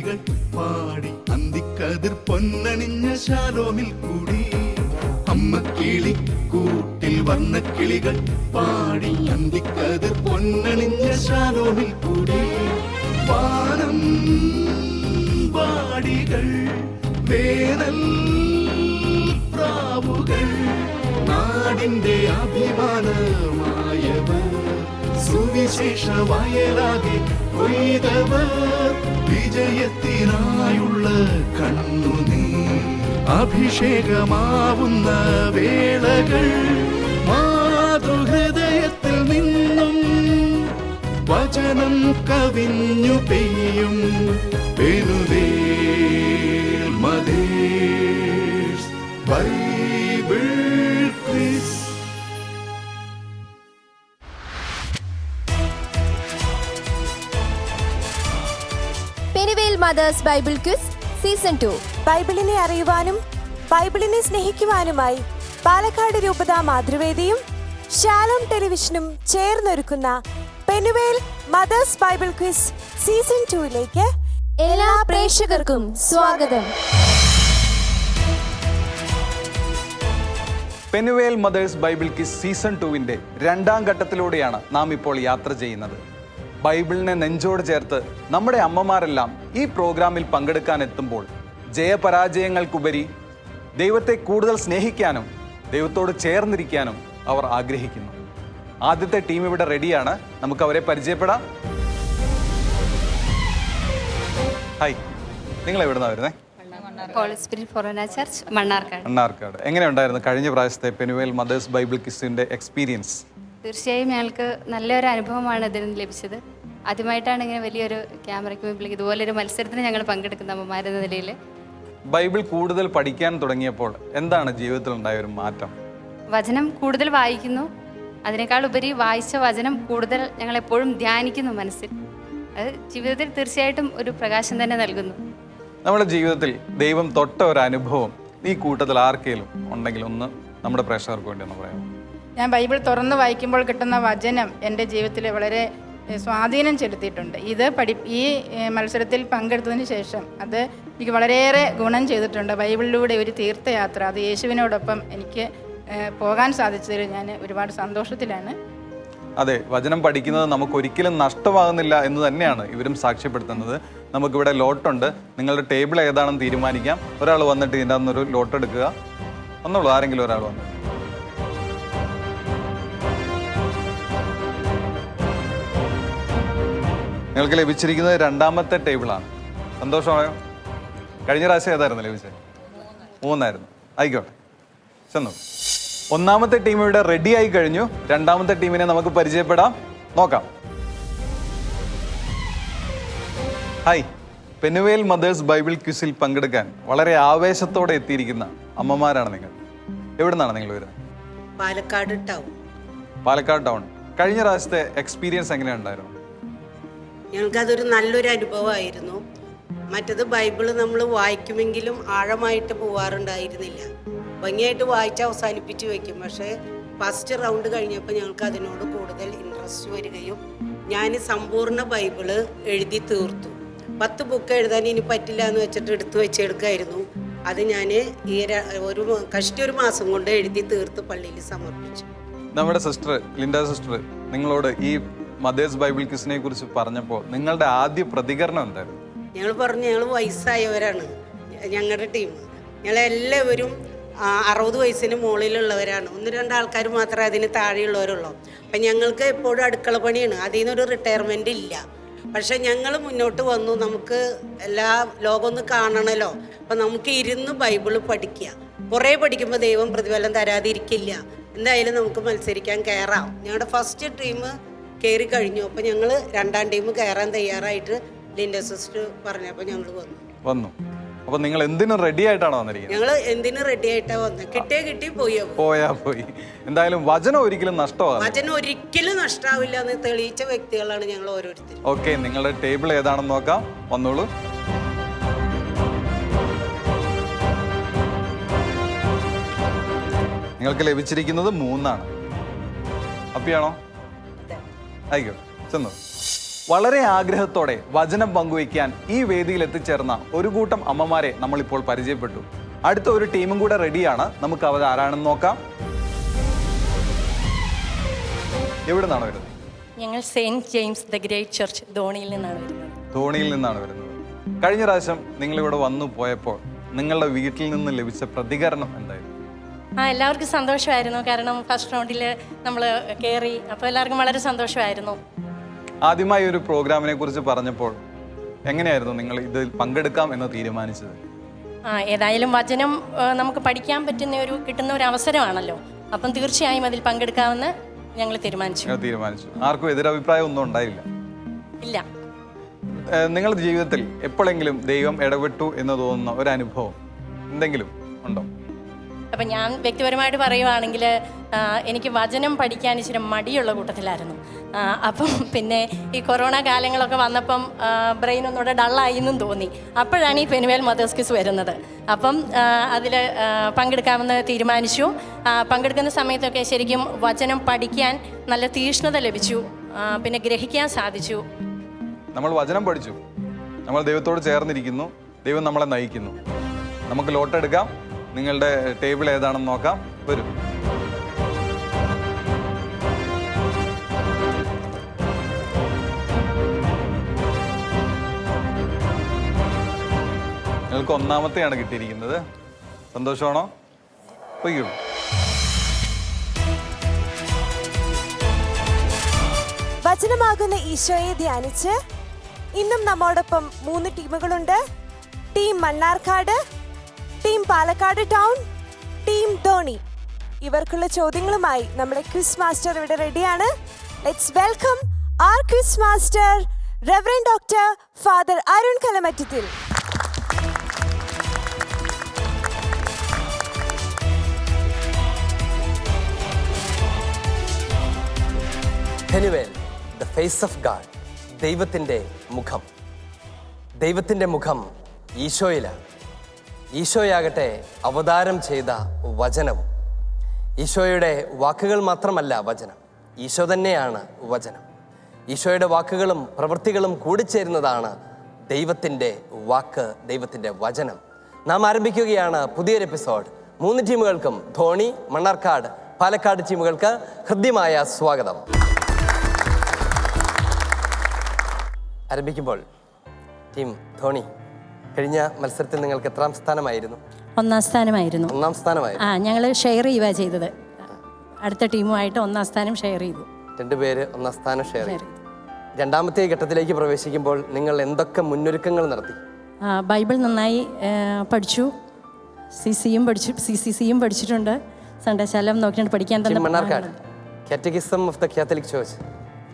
കിളികൾ പാടി അന്തിക്കതിർ പൊന്നണിഞ്ഞ ശാലോമിൽ കൂടി. അമ്മ കിളി കൂട്ടിൽ വന്ന കിളികൾ പാടി അന്തിക്കതിർ പൊന്നണിഞ്ഞ ശാലോമിൽ കൂടി. വാനം വാടികൾ വേനൽ പ്രാവുകൾ നാടിന്റെ അഭിമാനമായവർ സുവിശേഷ വയലാകെ കൊയ്തവർ വിജയത്തിനായുള്ള കണ്ണുനീർ അഭിഷേകമാവുന്ന വേളകൾ മാതൃഹൃദയത്തിൽ നിന്നും വചനം കവിഞ്ഞു പെയ്യും. Penuel mothers Bible quiz. Penuel mothers Bible quiz season 2. ബൈബിളിനെ അറിയുവാനും ബൈബിളിനെ സ്നേഹിക്കുവാനുമായി പാലക്കാട് രൂപത മാതൃവേദിയും ഷാലോം ടെലിവിഷനും ചേർന്നൊരുക്കുന്ന Penuel mothers Bible quiz season 2ലേക്ക് എല്ലാ പ്രേക്ഷകർക്കും സ്വാഗതം. Penuel mothers Bible quiz season 2-ന്റെ 2ാം ഘട്ടത്തിലൂടെയാണ് നാം ഇപ്പോൾ യാത്ര ചെയ്യുന്നത്. ബൈബിളിനെ നെഞ്ചോട് ചേർത്ത് നമ്മുടെ അമ്മമാരെല്ലാം ഈ പ്രോഗ്രാമിൽ പങ്കെടുക്കാൻ എത്തുമ്പോൾ ജയപരാജയങ്ങൾക്കുപരി ദൈവത്തെ കൂടുതൽ സ്നേഹിക്കാനും ദൈവത്തോട് ചേർന്നിരിക്കാനും അവർ ആഗ്രഹിക്കുന്നു. ആദ്യത്തെ ടീം ഇവിടെ റെഡിയാണ്. നമുക്ക് അവരെ പരിചയപ്പെടാം. ഹായ്, നിങ്ങൾ എവിടുന്നാണ് വരുന്നത്? മണ്ണാർക്കാട്. എങ്ങനെയുണ്ടായിരുന്നു കഴിഞ്ഞ പ്രാവശ്യത്തെ പെനുവേൽ മദേഴ്സ് ബൈബിൾ ക്വിസിന്റെ എക്സ്പീരിയൻസ്? തീർച്ചയായും ഞങ്ങൾക്ക് നല്ലൊരു അനുഭവമാണ് ഇതിൽ നിന്ന് ലഭിച്ചത്. ആദ്യമായിട്ടാണ് ഇങ്ങനെ വലിയൊരു ക്യാമറയ്ക്ക് മുമ്പിൽ ഇതുപോലൊരു മത്സരത്തിന് ഞങ്ങൾ പങ്കെടുക്കുന്ന അമ്മമാരെന്ന നിലയിൽ. ബൈബിൾ കൂടുതൽ പഠിക്കാൻ തുടങ്ങിയപ്പോൾ എന്താണ് ജീവിതത്തിൽ ഉണ്ടായ ഒരു മാറ്റം? വചനം കൂടുതൽ വായിക്കുന്നു. അതിനേക്കാൾ ഉപരി വായിച്ച വചനം കൂടുതൽ ഞങ്ങൾ എപ്പോഴും ധ്യാനിക്കുന്നു മനസ്സിൽ. അത് ജീവിതത്തിൽ തീർച്ചയായിട്ടും ഒരു പ്രകാശം തന്നെ നൽകുന്നു. നമ്മുടെ ജീവിതത്തിൽ ദൈവം തൊട്ട ഒരു അനുഭവം ഈ കൂട്ടത്തിൽ ആർക്കെങ്കിലും ഉണ്ടെങ്കിൽ ഒന്ന് നമ്മുടെ പ്രേക്ഷകർക്ക് വേണ്ടി ഒന്ന് പറയാം. ഞാൻ ബൈബിൾ തുറന്ന് വായിക്കുമ്പോൾ കിട്ടുന്ന വചനം എൻ്റെ ജീവിതത്തിൽ വളരെ സ്വാധീനം ചെലുത്തിയിട്ടുണ്ട്. ഈ മത്സരത്തിൽ പങ്കെടുത്തതിന് ശേഷം അത് എനിക്ക് വളരെയേറെ ഗുണം ചെയ്തിട്ടുണ്ട്. ബൈബിളിലൂടെ ഒരു തീർത്ഥയാത്ര, അത് യേശുവിനോടൊപ്പം എനിക്ക് പോകാൻ സാധിച്ചതിൽ ഞാൻ ഒരുപാട് സന്തോഷത്തിലാണ്. അതെ, വചനം പഠിക്കുന്നത് നമുക്ക് ഒരിക്കലും നഷ്ടമാകുന്നില്ല എന്ന് തന്നെയാണ് ഇവരും സാക്ഷ്യപ്പെടുത്തുന്നത്. നമുക്കിവിടെ ലോട്ടുണ്ട്. നിങ്ങളുടെ ടേബിൾ ഏതാണെന്ന് തീരുമാനിക്കാം. ഒരാൾ വന്നിട്ട് ഇതിൻ്റെ അന്നൊരു ലോട്ട് എടുക്കുക. ഒന്നുള്ളൂ, ആരെങ്കിലും ഒരാൾ വന്നു. നിങ്ങൾക്ക് ലഭിച്ചിരിക്കുന്നത് 2ാമത്തെ ടേബിളാണ്. സന്തോഷമായോ? കഴിഞ്ഞ പ്രാവശ്യം ഏതായിരുന്നു ലഭിച്ചത്? 3 ആയിക്കോട്ടെ, ചെന്നു. 1ാമത്തെ ടീം ഇവിടെ റെഡി ആയി കഴിഞ്ഞു. 2ാമത്തെ ടീമിനെ നമുക്ക് പരിചയപ്പെടാം, നോക്കാം. ഹായ്, പെനുവേൽ മദേഴ്സ് ബൈബിൾ ക്വിസിൽ പങ്കെടുക്കാൻ വളരെ ആവേശത്തോടെ എത്തിയിരിക്കുന്ന അമ്മമാരാണ് നിങ്ങൾ. എവിടുന്നാണ് നിങ്ങൾ വരുന്നത്? പാലക്കാട് ടൗൺ. കഴിഞ്ഞ പ്രാവശ്യത്തെ എക്സ്പീരിയൻസ് എങ്ങനെയുണ്ടായിരുന്നു? ഞങ്ങൾക്കതൊരു നല്ലൊരു അനുഭവമായിരുന്നു. മറ്റത് ബൈബിള് നമ്മൾ വായിക്കുമെങ്കിലും ആഴമായിട്ട് പോവാറുണ്ടായിരുന്നില്ല. ഭംഗിയായിട്ട് വായിച്ച് അവസാനിപ്പിച്ച് വയ്ക്കും. പക്ഷേ ഫസ്റ്റ് റൗണ്ട് കഴിഞ്ഞപ്പോൾ ഞങ്ങൾക്ക് അതിനോട് കൂടുതൽ ഇൻട്രസ്റ്റ് വരികയും ഞാൻ സമ്പൂർണ്ണ ബൈബിള് എഴുതി തീർത്തു. 10 ബുക്ക് എഴുതാൻ ഇനി പറ്റില്ല എന്ന് വെച്ചിട്ട് എടുത്തു വെച്ചെടുക്കായിരുന്നു. അത് ഞാൻ ഒരു മാസം കൊണ്ട് എഴുതി തീർത്ത് പള്ളിയിൽ സമർപ്പിച്ചു. നമ്മുടെ സിസ്റ്റർ ലിൻഡ സിസ്റ്റർ നിങ്ങളോട് ഈ മദേഴ്സ് ബൈബിൾ ക്വിസിനെ കുറിച്ച് പറഞ്ഞപ്പോൾ നിങ്ങളുടെ ആദ്യ പ്രതികരണം എന്തായിരുന്നു? ഞങ്ങൾ പറഞ്ഞു, ഞങ്ങൾ വയസ്സായവരാണ്. ഞങ്ങളുടെ ടീം ഞങ്ങളെല്ലാവരും 60 വയസ്സിന് മുകളിലുള്ളവരാണ്. 1-2 ആൾക്കാർ മാത്രമേ അതിന് താഴെയുള്ളവരുള്ളൂ. അപ്പം ഞങ്ങൾക്ക് എപ്പോഴും അടുക്കള പണിയാണ്. അതിൽ നിന്നൊരു റിട്ടയർമെൻ്റ് ഇല്ല. പക്ഷെ ഞങ്ങൾ മുന്നോട്ട് വന്നു. നമുക്ക് എല്ലാ ലോകമൊന്ന് കാണണമല്ലോ. അപ്പം നമുക്ക് ഇരുന്ന് ബൈബിള് പഠിക്കുക. കുറേ പഠിക്കുമ്പോൾ ദൈവം പ്രതിഫലം തരാതിരിക്കില്ല. എന്തായാലും നമുക്ക് മത്സരിക്കാൻ കയറാം. ഞങ്ങളുടെ ഫസ്റ്റ് ടീം കയറി കഴിഞ്ഞു. അപ്പം ഞങ്ങൾ 2ാം ടീം കയറാൻ തയ്യാറായിട്ട് ലിൻഡ സിസ്റ്റർ പറഞ്ഞപ്പോൾ ഞങ്ങൾ വന്നു. അപ്പൊ നിങ്ങൾ എന്തിനും റെഡി ആയിട്ടാണോ വന്നിരിക്കുന്നത്? ഞങ്ങൾ എന്തിനും റെഡി ആയിട്ടാണ് വന്നത്. കിട്ടി പോയി. എന്തായാലും വചനം ഒരിക്കലും നഷ്ടമാകില്ല. വചനം ഒരിക്കലും നഷ്ടാവില്ല എന്ന് തെളിയിച്ച വ്യക്തികളാണ് ഞങ്ങൾ ഓരോരുത്തരും. ഓക്കെ, നിങ്ങളുടെ ടേബിൾ ഏതാണെന്ന് നോക്കാം. വന്നോളൂ. നിങ്ങൾക്ക് ലഭിച്ചിരിക്കുന്നത് 3. ഹാപ്പിയാണോ? ആയിക്കോട്ടെ, ചെന്നു. വളരെ ആഗ്രഹത്തോടെ വചനം പങ്കുവയ്ക്കാൻ ഈ വേദിയിൽ എത്തിച്ചേർന്ന ഒരു കൂട്ടം അമ്മമാരെ നമ്മളിപ്പോൾ പരിചയപ്പെട്ടു. അടുത്ത ഒരു ടീമും കൂടെ റെഡിയാണ്. നമുക്ക് അവർ ആരാണെന്ന് നോക്കാം. എവിടെ നിന്നാണ് വരുന്നത്? ഞങ്ങൾ saint James the great church ധോണിയിൽ നിന്നാണ് വരുന്നത്. ധോണിയിൽ നിന്നാണ് വരുന്നത്. കഴിഞ്ഞ പ്രാവശ്യം നിങ്ങളിവിടെ വന്നു പോയപ്പോൾ നിങ്ങളുടെ വീട്ടിൽ നിന്ന് ലഭിച്ച പ്രതികരണം എന്തായിരുന്നു? എല്ലാവർക്കും സന്തോഷമായിരുന്നു. കാരണം ഫസ്റ്റ് റൗണ്ടിൽ നമ്മൾ കയറി, അപ്പോൾ എല്ലാവർക്കും വളരെ സന്തോഷമായിരുന്നു. ആദ്യമായി ഒരു പ്രോഗ്രാമിനെ കുറിച്ച് പറഞ്ഞപ്പോൾ എങ്ങനെയായിരുന്നു നിങ്ങൾ ഇതിൽ പങ്കെടുക്കാം എന്ന് തീരുമാനിച്ചത്? ഏതായാലും വചനം നമുക്ക് പഠിക്കാൻ കിട്ടുന്ന ഒരു അവസരമാണല്ലോ. അപ്പം തീർച്ചയായും അതിൽ പങ്കെടുക്കാമെന്ന് ഞങ്ങൾ തീരുമാനിച്ചു. ആർക്കും എതിരഭിപ്രായം ഒന്നും ഉണ്ടായില്ല? ഇല്ല. നിങ്ങളുടെ ജീവിതത്തിൽ എപ്പോഴെങ്കിലും ദൈവം ഇടപെട്ടു എന്ന് തോന്നുന്ന ഒരു അനുഭവം എന്തെങ്കിലും ഉണ്ടോ? അപ്പം ഞാൻ വ്യക്തിപരമായിട്ട് പറയുവാണെങ്കിൽ എനിക്ക് വചനം പഠിക്കാൻ ഇച്ചിരി മടിയുള്ള കൂട്ടത്തിലായിരുന്നു. അപ്പം പിന്നെ ഈ കൊറോണ കാലങ്ങളൊക്കെ വന്നപ്പം ബ്രെയിൻ ഒന്നുകൂടെ ഡള്ളായി എന്നും തോന്നി. അപ്പോഴാണ് ഈ പെനുവേൽ മദേഴ്സ് ക്വിസ് വരുന്നത്. അപ്പം അതിൽ പങ്കെടുക്കാമെന്ന് തീരുമാനിച്ചു. പങ്കെടുക്കുന്ന സമയത്തൊക്കെ ശരിക്കും വചനം പഠിക്കാൻ നല്ല തീക്ഷ്ണത ലഭിച്ചു. പിന്നെ ഗ്രഹിക്കാൻ സാധിച്ചു. നമ്മൾ വചനം പഠിച്ചു, നമ്മൾ ദൈവത്തോട് ചേർന്നിരിക്കുന്നു, ദൈവം നമ്മളെ നയിക്കുന്നു. നമുക്ക് ലോട്ടെടുക്കാം. നിങ്ങളുടെ ടേബിൾ ഏതാണെന്ന് നോക്കാം. വരും. നിങ്ങൾക്ക് ഒന്നാമത്തെയാണ് കിട്ടിയിരിക്കുന്നത്. സന്തോഷമാണോ? പൊയ്യുള്ളൂ. വചനമാകുന്ന ഈശോയെ ധ്യാനിച്ച് ഇന്നും നമ്മോടൊപ്പം 3 ടീമുകളുണ്ട്. Team Mannarkkad, team Palakkad town, team Dhoni. ഇവർക്കുള്ള ചോദ്യങ്ങളുമായി നമ്മുടെ ക്വിസ് മാസ്റ്റർ ഇവിടെ റെഡിയാണ്. Let's welcome our quiz master, Reverend Dr. Father Arun Kalamattil. Penuel, the face of God, ദൈവത്തിൻ്റെ മുഖം. ദൈവത്തിൻ്റെ മുഖം ഈശോയിലാണ്. ഈശോയാകട്ടെ അവതാരം ചെയ്ത വചനവും. ഈശോയുടെ വാക്കുകൾ മാത്രമല്ല വചനം, ഈശോ തന്നെയാണ് വചനം. ഈശോയുടെ വാക്കുകളും പ്രവൃത്തികളും കൂടിച്ചേരുന്നതാണ് ദൈവത്തിൻ്റെ വാക്ക്, ദൈവത്തിൻ്റെ വചനം. നാം ആരംഭിക്കുകയാണ് പുതിയൊരു എപ്പിസോഡ്. 3 ടീമുകൾക്കും, ധോണി, മണ്ണാർക്കാട്, പാലക്കാട് ടീമുകൾക്ക് ഹൃദ്യമായ സ്വാഗതം. ആരംഭിക്കുമ്പോൾ ടീം ധോണി, കഴിഞ്ഞ മത്സരത്തിൽ നിങ്ങൾക്ക് എത്രാം സ്ഥാനമായിരുന്നു? 1ാം സ്ഥാനമായിരുന്നു. 1ാം സ്ഥാനമായിരുന്നു. ഞങ്ങൾ ഷെയർ ചെയ്യുക ചെയ്തത്. അടുത്ത ടീമുമായിട്ട് 1ാം സ്ഥാനം ഷെയർ ചെയ്തു. 2 പേര് 1ാം സ്ഥാനം ഷെയർ ചെയ്തു. രണ്ടാമത്തെ ഘട്ടത്തിലേക്ക് പ്രവേശിക്കുമ്പോൾ നിങ്ങൾ എന്തൊക്കെ മുന്നൊരുക്കങ്ങൾ നടത്തി? ബൈബിൾ നന്നായി പഠിച്ചു. CCCയും പഠിച്ചിട്ടുണ്ട്. സൺഡേ ശാലം നോക്കിയിട്ട് പഠിക്കാൻ തന്നെ. Mannarkkad, catechism of the Catholic church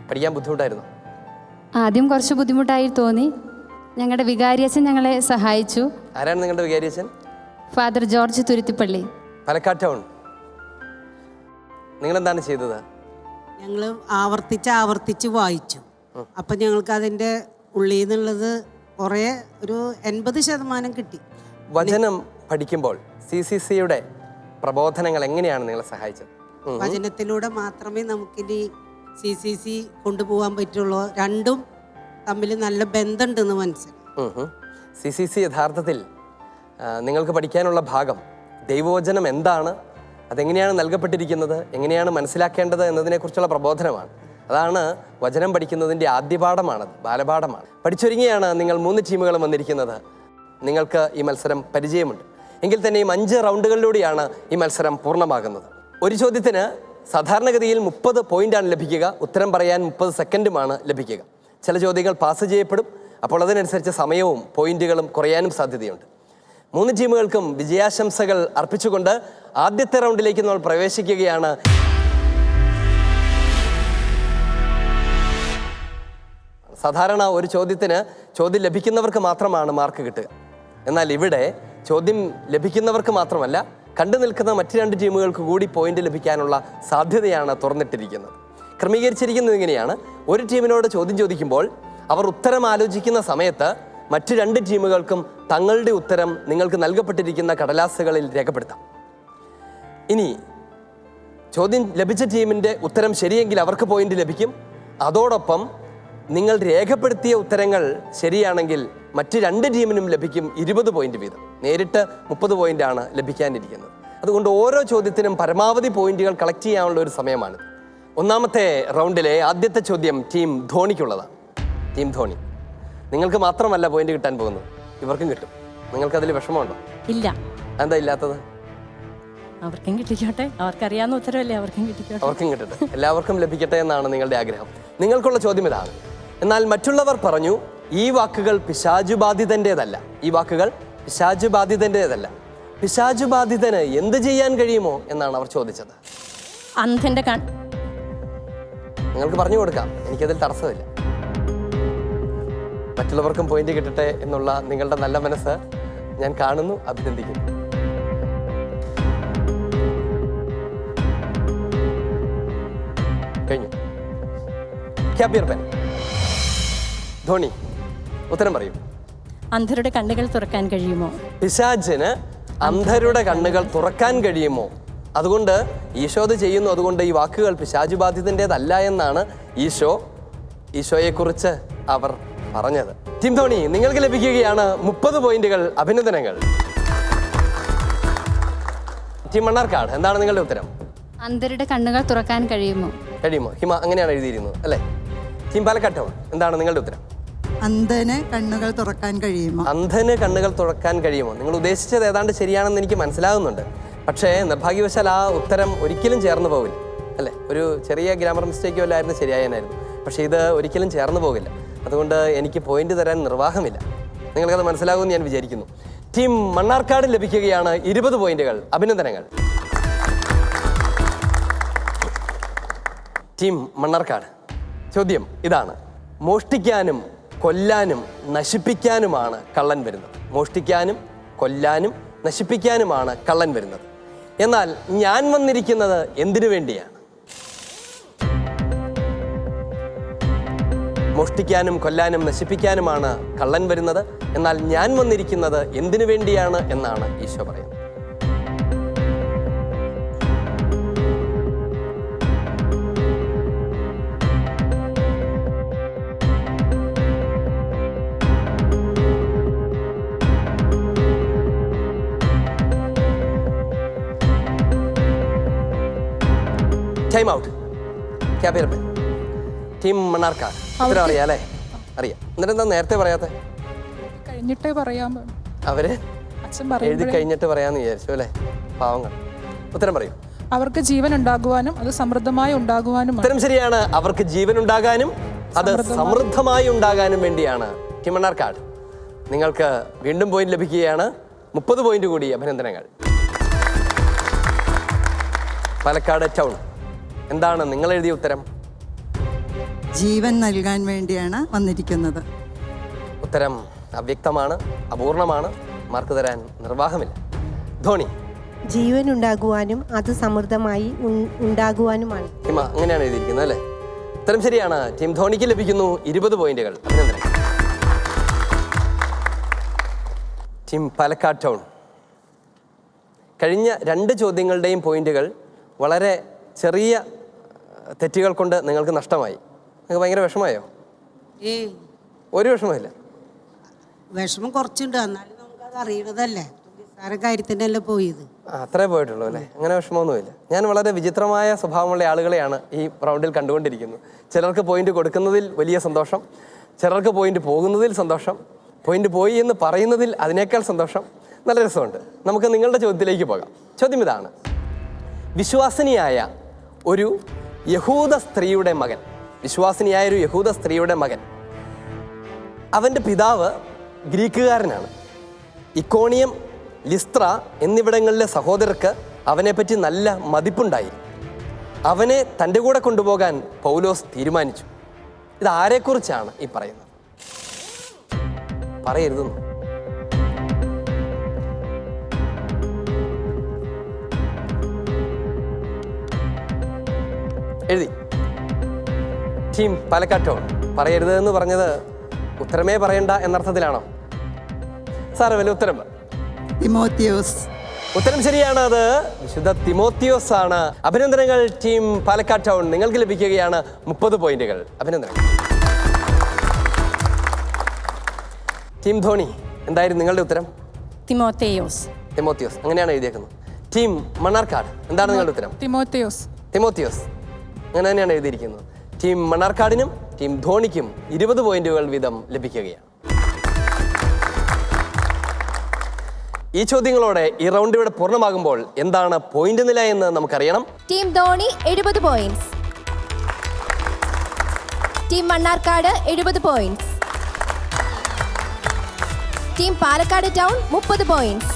പഠിക്കാൻ ബുദ്ധിമുട്ടായിരുന്നു? ആദ്യം കുറച്ച് ബുദ്ധിമുട്ടായി തോന്നി. ഞങ്ങളുടെ വികാരിയച്ഛൻ ഞങ്ങളെ സഹായിച്ചു. ആരാണ് നിങ്ങളുടെ വികാരിയച്ഛൻ? Father George Thuruthippally, Palakkad town. നിങ്ങളെന്താണ് ചെയ്തത്? ഞങ്ങൾ ആവർത്തിച്ച് വായിച്ചു. അപ്പം ഞങ്ങൾക്ക് അതിൻ്റെ ഉള്ളിൽ നിന്നുള്ളത് കുറേ ഒരു 80% കിട്ടി. വചനം പഠിക്കുമ്പോൾ CCCയുടെ പ്രബോധനങ്ങൾ എങ്ങനെയാണ് നിങ്ങളെ സഹായിച്ചത്? വചനത്തിലൂടെ മാത്രമേ നമുക്കിനി CCC കൊണ്ടുപോകാൻ പറ്റുള്ളൂ. രണ്ടും തമ്മിൽ നല്ല ബന്ധമുണ്ടെന്ന് മനസ്സിലായി. CCC യഥാർത്ഥത്തിൽ നിങ്ങൾക്ക് പഠിക്കാനുള്ള ഭാഗം ദൈവവചനം എന്താണ്, അതെങ്ങനെയാണ് നൽകപ്പെട്ടിരിക്കുന്നത്, എങ്ങനെയാണ് മനസ്സിലാക്കേണ്ടത് എന്നതിനെക്കുറിച്ചുള്ള പ്രബോധനമാണ്. അതാണ് വചനം പഠിക്കുന്നതിൻ്റെ ആദ്യ പാഠമാണത്, ബാലപാഠമാണ്. പഠിച്ചൊരുങ്ങിയാണ് നിങ്ങൾ 3 ടീമുകളും വന്നിരിക്കുന്നത്. നിങ്ങൾക്ക് ഈ മത്സരം പരിചയമുണ്ട്. എങ്കിൽ തന്നെയും 5 റൗണ്ടുകളിലൂടെയാണ് ഈ മത്സരം പൂർണ്ണമാകുന്നത്. ഒരു ചോദ്യത്തിന് സാധാരണഗതിയിൽ 30 പോയിന്റാണ് ലഭിക്കുക. ഉത്തരം പറയാൻ 30 സെക്കൻഡുമാണ് ലഭിക്കുക. ചില ചോദ്യങ്ങൾ പാസ് ചെയ്യപ്പെടും. അപ്പോൾ അതിനനുസരിച്ച് സമയവും പോയിന്റുകളും കുറയാനും സാധ്യതയുണ്ട്. 3 ടീമുകൾക്കും വിജയാശംസകൾ അർപ്പിച്ചുകൊണ്ട് ആദ്യത്തെ റൗണ്ടിലേക്ക് നമ്മൾ പ്രവേശിക്കുകയാണ്. സാധാരണ ഒരു ചോദ്യത്തിന് ചോദ്യം ലഭിക്കുന്നവർക്ക് മാത്രമാണ് മാർക്ക് കിട്ടുക. എന്നാൽ ഇവിടെ ചോദ്യം ലഭിക്കുന്നവർക്ക് മാത്രമല്ല, കണ്ടു നിൽക്കുന്ന മറ്റ് 2 ടീമുകൾക്ക് കൂടി പോയിന്റ് ലഭിക്കാനുള്ള സാധ്യതയാണ് തുറന്നിട്ടിരിക്കുന്നത്. ക്രമീകരിച്ചിരിക്കുന്നത് ഇങ്ങനെയാണ്: ഒരു ടീമിനോട് ചോദ്യം ചോദിക്കുമ്പോൾ അവർ ഉത്തരം ആലോചിക്കുന്ന സമയത്ത് മറ്റ് 2 ടീമുകൾക്കും തങ്ങളുടെ ഉത്തരം നിങ്ങൾക്ക് നൽകപ്പെട്ടിരിക്കുന്ന കടലാസുകളിൽ രേഖപ്പെടുത്താം. ഇനി ചോദ്യം ലഭിച്ച ടീമിൻ്റെ ഉത്തരം ശരിയെങ്കിൽ അവർക്ക് പോയിന്റ് ലഭിക്കും. അതോടൊപ്പം നിങ്ങൾ രേഖപ്പെടുത്തിയ ഉത്തരങ്ങൾ ശരിയാണെങ്കിൽ മറ്റ് 2 ടീമിനും ലഭിക്കും 20 പോയിന്റ് വീതം. നേരിട്ട് 30 പോയിന്റാണ് ലഭിക്കാനിരിക്കുന്നത്. അതുകൊണ്ട് ഓരോ ചോദ്യത്തിനും പരമാവധി പോയിന്റുകൾ കളക്ട് ചെയ്യാനുള്ള ഒരു സമയമാണ്. ഒന്നാമത്തെ റൗണ്ടിലെ ആദ്യത്തെ ചോദ്യം ടീം ധോണിക്കുള്ളതാണ്. ടീം ധോണി, നിങ്ങൾക്ക് മാത്രമല്ല പോയിന്റ് കിട്ടാൻ പോകുന്നത്, ഇവർക്കും കിട്ടും. നിങ്ങൾക്കതിൽ വിഷമമുണ്ടോ? ഇല്ല. എന്താ ഇല്ലാത്തത്? അവർക്കും കിട്ടിക്കോട്ടെ, അവർക്കറിയാവുന്ന ഉത്തരവല്ലേ, അവർക്കും കിട്ടിക്കോട്ടെ. അവർക്കും കിട്ടട്ടെ, എല്ലാവർക്കും ലഭിക്കട്ടെ എന്നാണ് നിങ്ങളുടെ ആഗ്രഹം. നിങ്ങൾക്കുള്ള ചോദ്യം ഇതാണ്. എന്നാൽ മറ്റുള്ളവർ പറഞ്ഞു ഈ വാക്കുകൾ പിശാചുബാധിതൻ്റെതല്ല. ഈ വാക്കുകൾ പിശാചുബാധിതൻ്റെതല്ല. പിശാചുബാധിതന് എന്ത് ചെയ്യാൻ കഴിയുമോ എന്നാണ് അവർ ചോദിച്ചത്. അന്ധന്റെ നിങ്ങൾക്ക് പറഞ്ഞു കൊടുക്കാം, എനിക്കതിൽ തടസ്സമില്ല. മറ്റുള്ളവർക്കും പോയിന്റ് കിട്ടട്ടെ എന്നുള്ള നിങ്ങളുടെ നല്ല മനസ്സ് ഞാൻ കാണുന്നു, അഭിനന്ദിക്കുന്നു. കഴിഞ്ഞു. ക്യാപിയർ പെൻ. ധോണി, ഉത്തരം പറയൂ. അന്ധരുടെ കണ്ണുകൾ തുറക്കാൻ കഴിയുമോ? പിശാചിന് അന്ധരുടെ കണ്ണുകൾ തുറക്കാൻ കഴിയുമോ? അതുകൊണ്ട് ഈശോ അത് ചെയ്യുന്നു. അതുകൊണ്ട് ഈ വാക്കുകൾ പിശാചുബാധിതൻ്റെതല്ല എന്നാണ് ഈശോയെക്കുറിച്ച് അവർ പറഞ്ഞത്. ടീം ധോണി, നിങ്ങൾക്ക് ലഭിക്കുകയാണ് 30 പോയിന്റുകൾ. അഭിനന്ദനങ്ങൾ. ടീം മണ്ണാർക്കാട്, എന്താണ് നിങ്ങളുടെ ഉത്തരം? അന്ധരുടെ കണ്ണുകൾ തുറക്കാൻ കഴിയുമോ? ഹിമ, അങ്ങനെയാണ് എഴുതിയിരുന്നത് അല്ലേ? ടീം പാലക്കാട് ടൗൺ, എന്താണ് നിങ്ങളുടെ ഉത്തരം? അന്ധന് കണ്ണുകൾ തുറക്കാൻ കഴിയുമോ? അന്ധന് കണ്ണുകൾ തുറക്കാൻ കഴിയുമോ? നിങ്ങൾ ഉദ്ദേശിച്ചത് ഏതാണ്ട് ശരിയാണെന്ന് എനിക്ക് മനസ്സിലാകുന്നുണ്ട്. പക്ഷേ നിർഭാഗ്യവശാൽ ആ ഉത്തരം ഒരിക്കലും ചേർന്ന് പോകില്ല അല്ലേ? ഒരു ചെറിയ ഗ്രാമർ മിസ്റ്റേക്ക് വല്ലായിരുന്നു ശരിയായനായിരുന്നു. പക്ഷേ ഇത് ഒരിക്കലും ചേർന്ന് പോകില്ല. അതുകൊണ്ട് എനിക്ക് പോയിന്റ് തരാൻ നിർവാഹമില്ല. നിങ്ങൾക്കത് മനസ്സിലാകുമെന്ന് ഞാൻ വിചാരിക്കുന്നു. ടീം മണ്ണാർക്കാട് ലഭിക്കുകയാണ് 20 പോയിന്റുകൾ. അഭിനന്ദനങ്ങൾ. ടീം മണ്ണാർക്കാട്, ചോദ്യം ഇതാണ്. മോഷ്ടിക്കാനും കൊല്ലാനും നശിപ്പിക്കാനുമാണ് കള്ളൻ വരുന്നത്. മോഷ്ടിക്കാനും കൊല്ലാനും നശിപ്പിക്കാനുമാണ് കള്ളൻ വരുന്നത്. എന്നാൽ ഞാൻ വന്നിരിക്കുന്നത് എന്തിനു വേണ്ടിയാണ്? മോഷ്ടിക്കാനും കൊല്ലാനും നശിപ്പിക്കാനുമാണ് കള്ളൻ വരുന്നത്. എന്നാൽ ഞാൻ വന്നിരിക്കുന്നത് എന്തിനു വേണ്ടിയാണ് എന്നാണ് ഈശോ പറയുന്നത്. Time out. Keep your pen. Team Mannarkkad, ഉത്തരം അറിയാം അല്ലേ? അറിയാം. എന്നിട്ട് എന്താ നേരത്തെ പറയാത്തെ? കഴിഞ്ഞിട്ടേ പറയാൻ. അവര് എഴുതി കഴിഞ്ഞിട്ട് പറയാന്ന് വിചാരിച്ചു അല്ലേ? പാവങ്ങൾ. ഉത്തരം പറയൂ. അവർക്ക് ജീവൻ ഉണ്ടാകുവാനും അത് സമൃദ്ധമായി ഉണ്ടാകുവാനും. ഉത്തരം ശരിയാണ്. അവർക്ക് ജീവൻ ഉണ്ടാകാനും അത് സമൃദ്ധമായി ഉണ്ടാകാനും വേണ്ടിയാണ്. ടീം മണ്ണാർക്കാട്, നിങ്ങൾക്ക് വീണ്ടും പോയിന്റ് ലഭിക്കുകയാണ്. 30 പോയിന്റ് കൂടി. അഭിനന്ദനങ്ങൾ. പാലക്കാട് ടൗൺ, എന്താണ് നിങ്ങൾ എഴുതിയ ഉത്തരം? ജീവൻ നൽകാൻ വേണ്ടിയാണ് വന്നിരിക്കുന്നത്. ഉത്തരം അവ്യക്തമാണ്, അപൂർണമാണ്. മാർക്ക് തരാൻ നിർവാഹമില്ല. ധോണി, ജീവൻ ഉണ്ടാകുവാനും അത് സമൃദ്ധമായി ഉണ്ടാകുവാനുമാണ്. ഹിമ, അങ്ങനെയാണ് എഴുതിയിരിക്കുന്നത് അല്ലേ? ഉത്തരം ശരിയാണ്. ടീം ധോണിക്ക് ലഭിക്കുന്നു 20 പോയിന്റുകൾ. അഭിനന്ദനം. ടീം പാലക്കാട് ടൗൺ, കഴിഞ്ഞ 2 ചോദ്യങ്ങളുടെയും പോയിന്റുകൾ വളരെ ചെറിയ തെറ്റുകൾ കൊണ്ട് നിങ്ങൾക്ക് നഷ്ടമായി. നിങ്ങൾക്ക് ഭയങ്കര വിഷമമായോ? ഒരു വിഷമമില്ല. വിഷമം കുറച്ചുണ്ട്, എന്നാലും നമുക്കത് അറിയണതല്ലേ, നിസ്സാര കാര്യത്തിനല്ലേ പോയത്. അത്രേ പോയിട്ടുള്ളൂ അല്ലേ? അങ്ങനെ വിഷമമൊന്നുമില്ല. ഞാൻ വളരെ വിചിത്രമായ സ്വഭാവമുള്ള ആളുകളെയാണ് ഈ റൗണ്ടിൽ കണ്ടുകൊണ്ടിരിക്കുന്നത്. ചിലർക്ക് പോയിന്റ് കൊടുക്കുന്നതിൽ വലിയ സന്തോഷം, ചിലർക്ക് പോയിന്റ് പോകുന്നതിൽ സന്തോഷം, പോയിന്റ് പോയി എന്ന് പറയുന്നതിൽ അതിനേക്കാൾ സന്തോഷം. നല്ല രസമുണ്ട്. നമുക്ക് നിങ്ങളുടെ ചോദ്യത്തിലേക്ക് പോകാം. ചോദ്യം ഇതാണ്. വിശ്വാസിനിയായ ഒരു യഹൂദ സ്ത്രീയുടെ മകൻ, അവൻ്റെ പിതാവ് ഗ്രീക്കുകാരനാണ്. ഇക്കോണിയം, ലിസ്ത്ര എന്നിവിടങ്ങളിലെ സഹോദരർക്ക് അവനെപ്പറ്റി നല്ല മതിപ്പുണ്ടായി. അവനെ തൻ്റെ കൂടെ കൊണ്ടുപോകാൻ പൗലോസ് തീരുമാനിച്ചു. ഇത് ആരെക്കുറിച്ചാണ് ഈ പറയുന്നത്? പറയരുതെന്നു. എഴുതി. ടീം പാലക്കാട് ടൗൺ, പറയരുത് എന്ന് പറഞ്ഞത് ഉത്തരമേ പറയണ്ട എന്നർത്ഥത്തിലാണോ? സാറ് വലിയ ഉത്തരം. തിമോത്തിയോസ്. ഉത്തരം ശരിയാണ്. അത് വിശുദ്ധ തിമോത്തിയോസ് ആണ്. അഭിനന്ദനങ്ങൾ ടീം പാലക്കാട് ടൗൺ, നിങ്ങൾക്ക് ലഭിക്കുകയാണ് 30 പോയിന്റുകൾ. അഭിനന്ദനങ്ങൾ. ടീം ധോണി, എന്തായിരുന്നു നിങ്ങളുടെ ഉത്തരം? തിമോത്തേയോസ്. തിമോത്തിയോസ്, അങ്ങനെയാണ് എഴുതിയേക്കുന്നത്. ടീം മണ്ണാർക്കാട്, എന്താണ് നിങ്ങളുടെ ഉത്തരം? തിമോത്തേയോസ്. തിമോത്തിയോസ്, അങ്ങനെ തന്നെയാണ് എഴുതിയിരിക്കുന്നത്. ടീം മണ്ണാർക്കാടിനും ടീം ധോണിക്കും 20 പോയിന്റുകൾ വീതം ലഭിക്കുകയാണ്. ഈ ചോദ്യങ്ങളോടെ ഈ റൗണ്ട് ഇവിടെ പൂർണ്ണമാകുമ്പോൾ എന്താണ് പോയിന്റ് നില എന്ന് നമുക്കറിയണം. Team Dhoni 70 points, team Mannarkkad 70 points, team Palakkad town 30 points.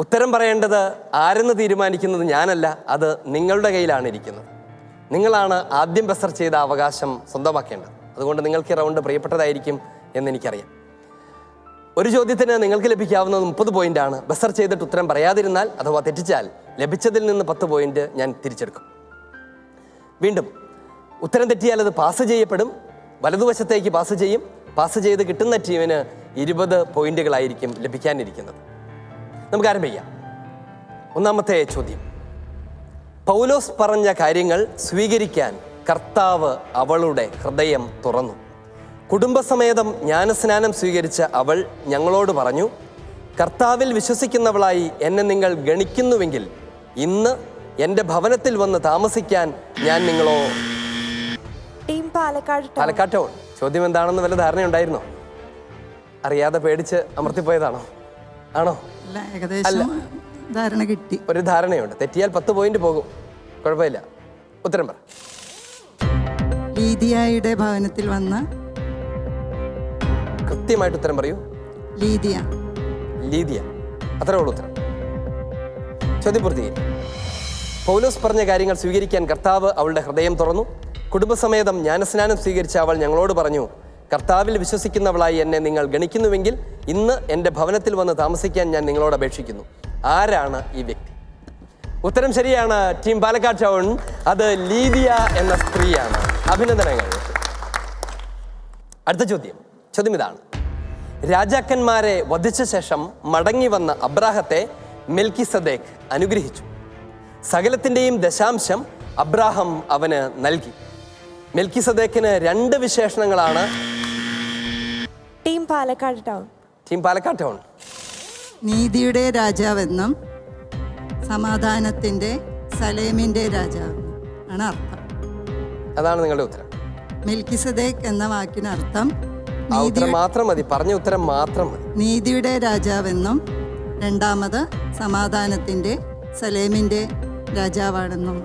ഉത്തരം പറയേണ്ടത് ആരെന്ന് തീരുമാനിക്കുന്നത് ഞാനല്ല, അത് നിങ്ങളുടെ കയ്യിലാണ് ഇരിക്കുന്നത്. നിങ്ങളാണ് ആദ്യം ബസർ ചെയ്ത അവകാശം സ്വന്തമാക്കേണ്ടത്. അതുകൊണ്ട് നിങ്ങൾക്ക് ഈ റൗണ്ട് പ്രിയപ്പെട്ടതായിരിക്കും എന്നെനിക്കറിയാം. ഒരു ചോദ്യത്തിന് നിങ്ങൾക്ക് ലഭിക്കാവുന്നത് 30 പോയിന്റാണ്. ബസർ ചെയ്തിട്ട് ഉത്തരം പറയാതിരുന്നാൽ അഥവാ തെറ്റിച്ചാൽ ലഭിച്ചതിൽ നിന്ന് 10 പോയിന്റ് ഞാൻ തിരിച്ചെടുക്കും. വീണ്ടും ഉത്തരം തെറ്റിയാൽ അത് പാസ് ചെയ്യപ്പെടും, വലതുവശത്തേക്ക് പാസ് ചെയ്യും. പാസ് ചെയ്ത് കിട്ടുന്ന ടീമിന് 20 പോയിന്റുകളായിരിക്കും ലഭിക്കാനിരിക്കുന്നത്. നമുക്ക് ആരംഭിക്കാം. ഒന്നാമത്തെ ചോദ്യം. പൗലോസ് പറഞ്ഞ കാര്യങ്ങൾ സ്വീകരിക്കാൻ കർത്താവ് അവളുടെ ഹൃദയം തുറന്നു. കുടുംബസമേതം ജ്ഞാനസ്നാനം സ്വീകരിച്ച അവൾ ഞങ്ങളോട് പറഞ്ഞു, കർത്താവിൽ വിശ്വസിക്കുന്നവളായി എന്നെ നിങ്ങൾ ഗണിക്കുന്നുവെങ്കിൽ ഇന്ന് എൻ്റെ ഭവനത്തിൽ വന്ന് താമസിക്കാൻ ഞാൻ നിങ്ങളോ. Team Palakkad town. ചോദ്യം എന്താണെന്ന് വല്ല ധാരണയുണ്ടായിരുന്നോ? അറിയാതെ പേടിച്ച് അമർത്തിപ്പോയതാണോ? ആണോ? ഏകദേശം ധാരണ കിട്ടി. ഒരു ധാരണയുണ്ട്. തെറ്റിയാൽ 10 പോയിന്റ് പോകും, കുഴപ്പമില്ല. ഉത്തരം പറ. ലീദിയയുടെ ഭവനത്തിൽ വന്ന. കൃത്യമായിട്ട് ഉത്തരം പറയൂ. ലീദിയ. അത്രേ ഉള്ളൂ ഉത്തരം. ചോദ്യം പൂർത്തീകരിക്കും. പൗലോസ് പറഞ്ഞ കാര്യങ്ങൾ സ്വീകരിക്കാൻ കർത്താവ് അവളുടെ ഹൃദയം തുറന്നു. കുടുംബസമേതം ജ്ഞാനസ്നാനം സ്വീകരിച്ച അവൾ ഞങ്ങളോട് പറഞ്ഞു, കർത്താവിൽ വിശ്വസിക്കുന്നവളായി എന്നെ നിങ്ങൾ ഗണിക്കുന്നുവെങ്കിൽ ഇന്ന് എൻ്റെ ഭവനത്തിൽ വന്ന് താമസിക്കാൻ ഞാൻ നിങ്ങളോട് അപേക്ഷിക്കുന്നു. ആരാണ് ഈ വ്യക്തി? ഉത്തരം ശരിയാണ്. Team Palakkad town. അത് ലീദിയ എന്ന സ്ത്രീയാണ്. അഭിനന്ദനങ്ങൾ. അടുത്ത ചോദ്യം ഇതാണ്. രാജാക്കന്മാരെ വധിച്ച ശേഷം മടങ്ങി വന്ന അബ്രാഹത്തെ മെൽക്കിസദേക്ക് അനുഗ്രഹിച്ചു. സകലത്തിൻ്റെയും ദശാംശം അബ്രാഹം അവന് നൽകി. മെൽക്കിസദേക്കിന് 2 വിശേഷണങ്ങളാണ്. Team Palakkad town. നീതിയുടെ രാജാവെന്നും സമാധാനത്തിൻ്റെ സലേമിൻ്റെ രാജാവെന്നും ആണ് അർത്ഥം. അതാണ് നിങ്ങളുടെ ഉത്തരം. മെൽക്കിസദേക്ക് എന്ന വാക്കിനർത്ഥം ഉത്തരം മാത്രം മതി, പറഞ്ഞ ഉത്തരം മാത്രം മതി. നീതിയുടെ രാജാവെന്നും രണ്ടാമത് സമാധാനത്തിൻ്റെ സലേമിൻ്റെ രാജാവാണെന്നും.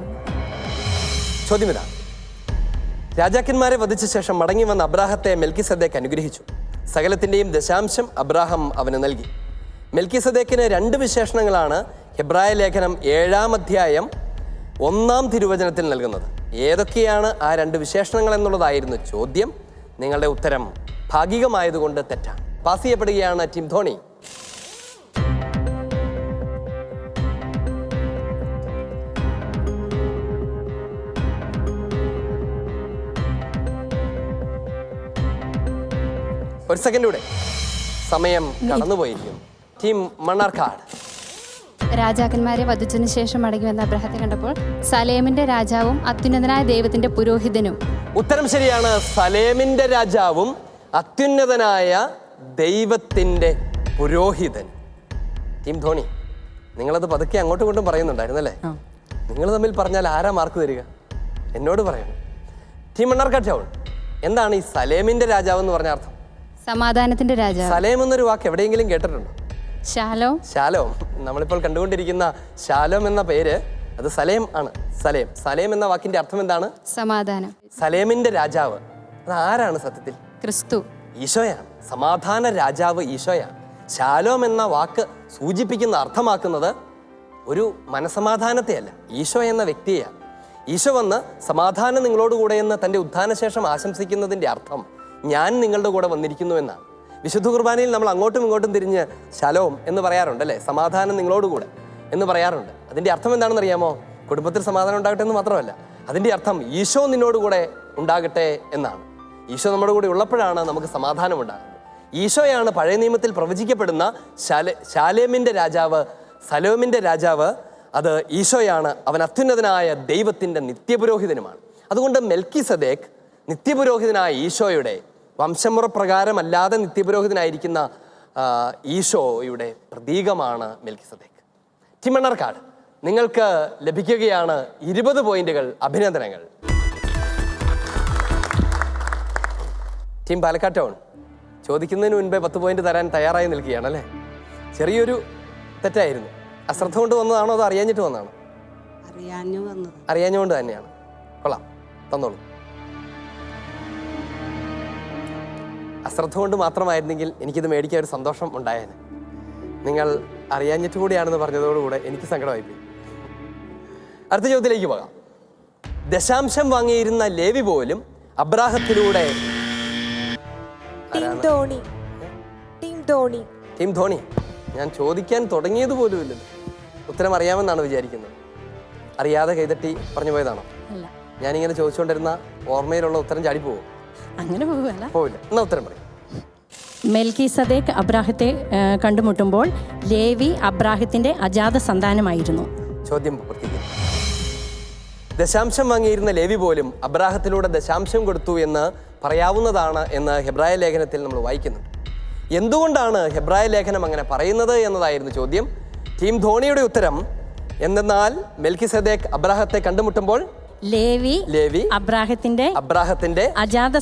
ചോദ്യം ഇതാണ്. രാജാക്കന്മാരെ വധിച്ച ശേഷം മടങ്ങി വന്ന അബ്രാഹത്തെ മെൽക്കിസദേക്ക് അനുഗ്രഹിച്ചു. സകലത്തിൻ്റെയും ദശാംശം അബ്രാഹം അവന് നൽകി. മെൽക്കിസദേക്കിന് 2 വിശേഷണങ്ങളാണ് ഹെബ്രായ ലേഖനം 7-ാം അധ്യായം 1-ാം തിരുവചനത്തിൽ നൽകുന്നത്. ഏതൊക്കെയാണ് ആ 2 വിശേഷണങ്ങൾ എന്നുള്ളതായിരുന്നു ചോദ്യം. നിങ്ങളുടെ ഉത്തരം ഭാഗികമായതുകൊണ്ട് തെറ്റാണ്. പാസ് ചെയ്യപ്പെടുകയാണ് ടീം ധോണി. ഒരു സെക്കൻഡ് കൂടെ, സമയം കടന്നുപോയിരിക്കും. ടീം മണ്ണാർക്കാട്. രാജാക്കന്മാരെ വധിച്ചതിന് ശേഷം മടങ്ങി വന്ന അബ്രാഹത്തെ കണ്ടപ്പോൾ സലേമിന്റെ രാജാവും അത്യുന്നതനായ ദൈവത്തിന്റെ പുരോഹിതനും. ഉത്തരം ശരിയാണ്. സലേമിന്റെ രാജാവും അത്യുന്നതനായ ദൈവത്തിന്റെ പുരോഹിതൻ. ടീം ധോണി, നിങ്ങളത് പതുക്കെ അങ്ങോട്ടും ഇങ്ങോട്ടും പറയുന്നുണ്ടായിരുന്നല്ലേ? നിങ്ങൾ തമ്മിൽ പറഞ്ഞാൽ ആരാ മാർക്ക് തരിക? എന്നോട് പറയണം. Team Mannarkkad town. എന്താണ് ഈ സലേമിന്റെ രാജാവ് എന്ന് പറഞ്ഞ അർത്ഥം? സമാധാനത്തിന്റെ രാജാവ്. സലേം എന്നൊരു വാക്ക് എവിടെയെങ്കിലും കേട്ടിട്ടുണ്ടോ? ശാലോം. നമ്മളിപ്പോൾ കണ്ടുകൊണ്ടിരിക്കുന്ന ശാലോം എന്ന പേര് അത് സലേം ആണ്. സലേം എന്ന വാക്കിന്റെ അർത്ഥം എന്താണ്? സമാധാനം. സലേമിന്റെ രാജാവ് അത് ആരാണ് സത്യത്തിൽ? ക്രിസ്തു, ഈശോയാണ്. സമാധാന രാജാവ് ഈശോയാണ്. ശാലോം എന്ന വാക്ക് സൂചിപ്പിക്കുന്ന അർത്ഥമാക്കുന്നത് ഒരു മനസമാധാനത്തെയല്ല, ഈശോ എന്ന വ്യക്തിയെയാണ്. ഈശോ വന്ന് സമാധാനം നിങ്ങളോടുകൂടെ എന്ന് തൻ്റെ ഉത്ഥാനശേഷം ആശംസിക്കുന്നതിൻ്റെ അർത്ഥം ഞാൻ നിങ്ങളുടെ കൂടെ വന്നിരിക്കുന്നു എന്നാണ്. വിശുദ്ധ കുർബാനയിൽ നമ്മൾ അങ്ങോട്ടും ഇങ്ങോട്ടും തിരിഞ്ഞ് ശലോം എന്ന് പറയാറുണ്ട് അല്ലേ? സമാധാനം നിങ്ങളോടുകൂടെ എന്ന് പറയാറുണ്ട്. അതിൻ്റെ അർത്ഥം എന്താണെന്ന് അറിയാമോ? കുടുംബത്തിൽ സമാധാനം ഉണ്ടാകട്ടെ എന്ന് മാത്രമല്ല, അതിൻ്റെ അർത്ഥം ഈശോ നിന്നോടുകൂടെ ഉണ്ടാകട്ടെ എന്നാണ്. ഈശോ നമ്മുടെ കൂടെ ഉള്ളപ്പോഴാണ് നമുക്ക് സമാധാനം ഉണ്ടാകുന്നത്. ഈശോയാണ് പഴയ നിയമത്തിൽ പ്രവചിക്കപ്പെടുന്ന ശാലേമിൻ്റെ രാജാവ്, സലോമിൻ്റെ രാജാവ്, അത് ഈശോയാണ്. അവൻ അത്യുന്നതനായ ദൈവത്തിൻ്റെ നിത്യപുരോഹിതനുമാണ്. അതുകൊണ്ട് മെൽക്കിസദേക്ക് നിത്യപുരോഹിതനായ ഈശോയുടെ വംശമുറപ്രകാരമല്ലാതെ നിത്യപുരോഹിതനായിരിക്കുന്ന ഈശോയുടെ പ്രതീകമാണ് മെൽക്കിസദേക്ക്. ടീം മണ്ണാർക്കാട്, നിങ്ങൾക്ക് ലഭിക്കുകയാണ് 20 പോയിന്റുകൾ. അഭിനന്ദനങ്ങൾ. ടീം പാലക്കാട് ടൗൺ ചോദിക്കുന്നതിന് മുൻപേ 10 പോയിന്റ് തരാൻ തയ്യാറായി നിൽക്കുകയാണ് അല്ലേ? ചെറിയൊരു തെറ്റായിരുന്നു. അശ്രദ്ധ കൊണ്ട് വന്നതാണോ അതോ അറിയാഞ്ഞിട്ട് വന്നതാണോ? അറിയാഞ്ഞുകൊണ്ട് തന്നെയാണ്. കൊള്ളാം, തന്നോളൂ. അശ്രദ്ധ കൊണ്ട് മാത്രമായിരുന്നെങ്കിൽ എനിക്കിത് മേടിക്കാൻ ഒരു സന്തോഷം ഉണ്ടായേനെ. നിങ്ങൾ അറിയാഞ്ഞിട്ട് കൂടിയാണെന്ന് പറഞ്ഞതോടുകൂടെ എനിക്ക് സങ്കടമായിപ്പോയി. അടുത്ത ചോദ്യത്തിലേക്ക് പോകാം. ദശാംശം വാങ്ങിയിരുന്ന ലേവി പോലും അബ്രാഹത്തിലൂടെ ടീം ധോണി. ഞാൻ ചോദിക്കാൻ തുടങ്ങിയത് പോലുമില്ല. ഉത്തരം അറിയാമെന്നാണ് വിചാരിക്കുന്നത്. അറിയാതെ കൈതട്ടി പറഞ്ഞു പോയതാണോ? ഞാനിങ്ങനെ ചോദിച്ചുകൊണ്ടിരുന്ന ഓർമ്മയിലുള്ള ഉത്തരം ചാടിപ്പോവും? അങ്ങനെ പോവില്ല. എന്നാ ഉത്തരം പറയും. മെൽക്കിസദേക്ക് അബ്രാഹത്തെ കണ്ടുമുട്ടുമ്പോൾ ലേവി അബ്രാഹത്തിന്റെ അജാത സന്താനമായിരുന്നു. ചോദ്യം പൂർത്തീകരിക്കും. ദശാംശം വാങ്ങിയിരുന്ന ലേവി പോലും അബ്രാഹത്തിലൂടെ ദശാംശം കൊടുത്തു എന്ന് പറയാവുന്നതാണ് എന്ന് ഹെബ്രായ ലേഖനത്തിൽ നമ്മൾ വായിക്കുന്നുണ്ട്. എന്തുകൊണ്ടാണ് ഹെബ്രായ ലേഖനം അങ്ങനെ പറയുന്നത് എന്നതായിരുന്നു ചോദ്യം. ടീം ധോണിയുടെ ഉത്തരം എന്തെന്നാൽ മെൽക്കിസദേക്ക് അബ്രാഹത്തെ കണ്ടുമുട്ടുമ്പോൾ ലേവി അബ്രാഹത്തിന്റെ അജാത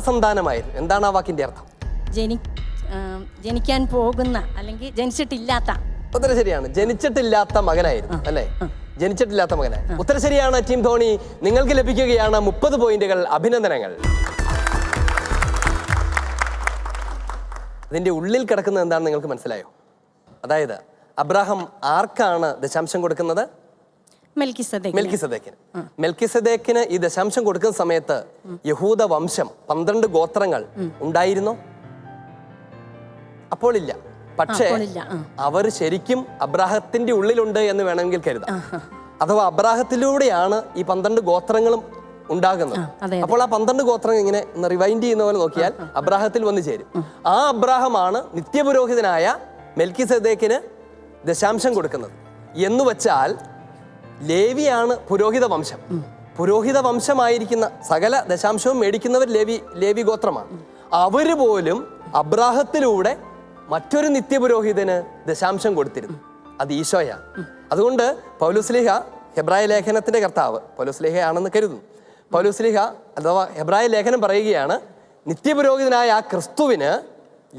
സന്താനമായിരുന്നു. എന്താണ് ആ വാക്കിന്റെ അർത്ഥം? ജനിക്കാൻ പോകുന്ന അല്ലെങ്കിൽ ജനിച്ചിട്ടില്ലാത്ത. ഉത്തരം ശരിയാണ്. ജനിച്ചിട്ടില്ലാത്ത മകനായിരുന്നു അല്ലേ? ജനിച്ചിട്ടില്ലാത്ത മകനായി. ഉത്തരം ശരിയാണ്. ടീം ധോണി, നിങ്ങൾക്ക് ലഭിക്കുകയാണ് 30 പോയിന്റുകൾ. അഭിനന്ദനങ്ങൾ. ഇതിന്റെ ഉള്ളിൽ കിടക്കുന്നത് എന്താണെന്ന് നിങ്ങൾക്ക് മനസ്സിലായോ? അതായത് അബ്രാഹം ആർക്കാണ് ദശാംശം കൊടുക്കുന്നത്? മെൽക്കിസദേക്കിന്. മെൽക്കിസദേക്കിന് ഈ ദശാംശം കൊടുക്കുന്ന സമയത്ത് യഹൂദ വംശം 12 ഗോത്രങ്ങൾ ഉണ്ടായിരുന്നോ? അപ്പോൾ ഇല്ല. പക്ഷേ അവർ ശരിക്കും അബ്രാഹത്തിന്റെ ഉള്ളിലുണ്ട് എന്ന് വേണമെങ്കിൽ കരുതാം. അഥവാ അബ്രാഹത്തിലൂടെയാണ് ഈ 12 ഗോത്രങ്ങളും ഉണ്ടാകുന്നത്. അപ്പോൾ ആ 12 ഗോത്രങ്ങൾ ഇങ്ങനെ റിവൈൻഡ് ചെയ്യുന്ന പോലെ നോക്കിയാൽ അബ്രാഹത്തിൽ വന്നു ചേരും. ആ അബ്രാഹമാണ് നിത്യപുരോഹിതനായ മെൽക്കിസദേക്കിന് ദശാംശം കൊടുക്കുന്നത്. എന്ന് വച്ചാൽ ലേവിയാണ് പുരോഹിത വംശം. പുരോഹിത വംശമായിരിക്കുന്ന സകല ദശാംശവും മേടിക്കുന്നവർ ലേവി ഗോത്രമാണ്. അവര് പോലും അബ്രാഹത്തിലൂടെ മറ്റൊരു നിത്യപുരോഹിതന് ദശാംശം കൊടുത്തിരുന്നു. അത് ഈശോയാണ്. അതുകൊണ്ട് പൗലോസ്ലീഹ, ഹെബ്രായ ലേഖനത്തിന്റെ കർത്താവ് പൗലോസ്ലീഹയാണെന്ന് കരുതുന്നു. പൗലോസ്ലീഹ അഥവാ ഹെബ്രായ ലേഖനം പറയുകയാണ്, നിത്യപുരോഹിതനായ ആ ക്രിസ്തുവിന്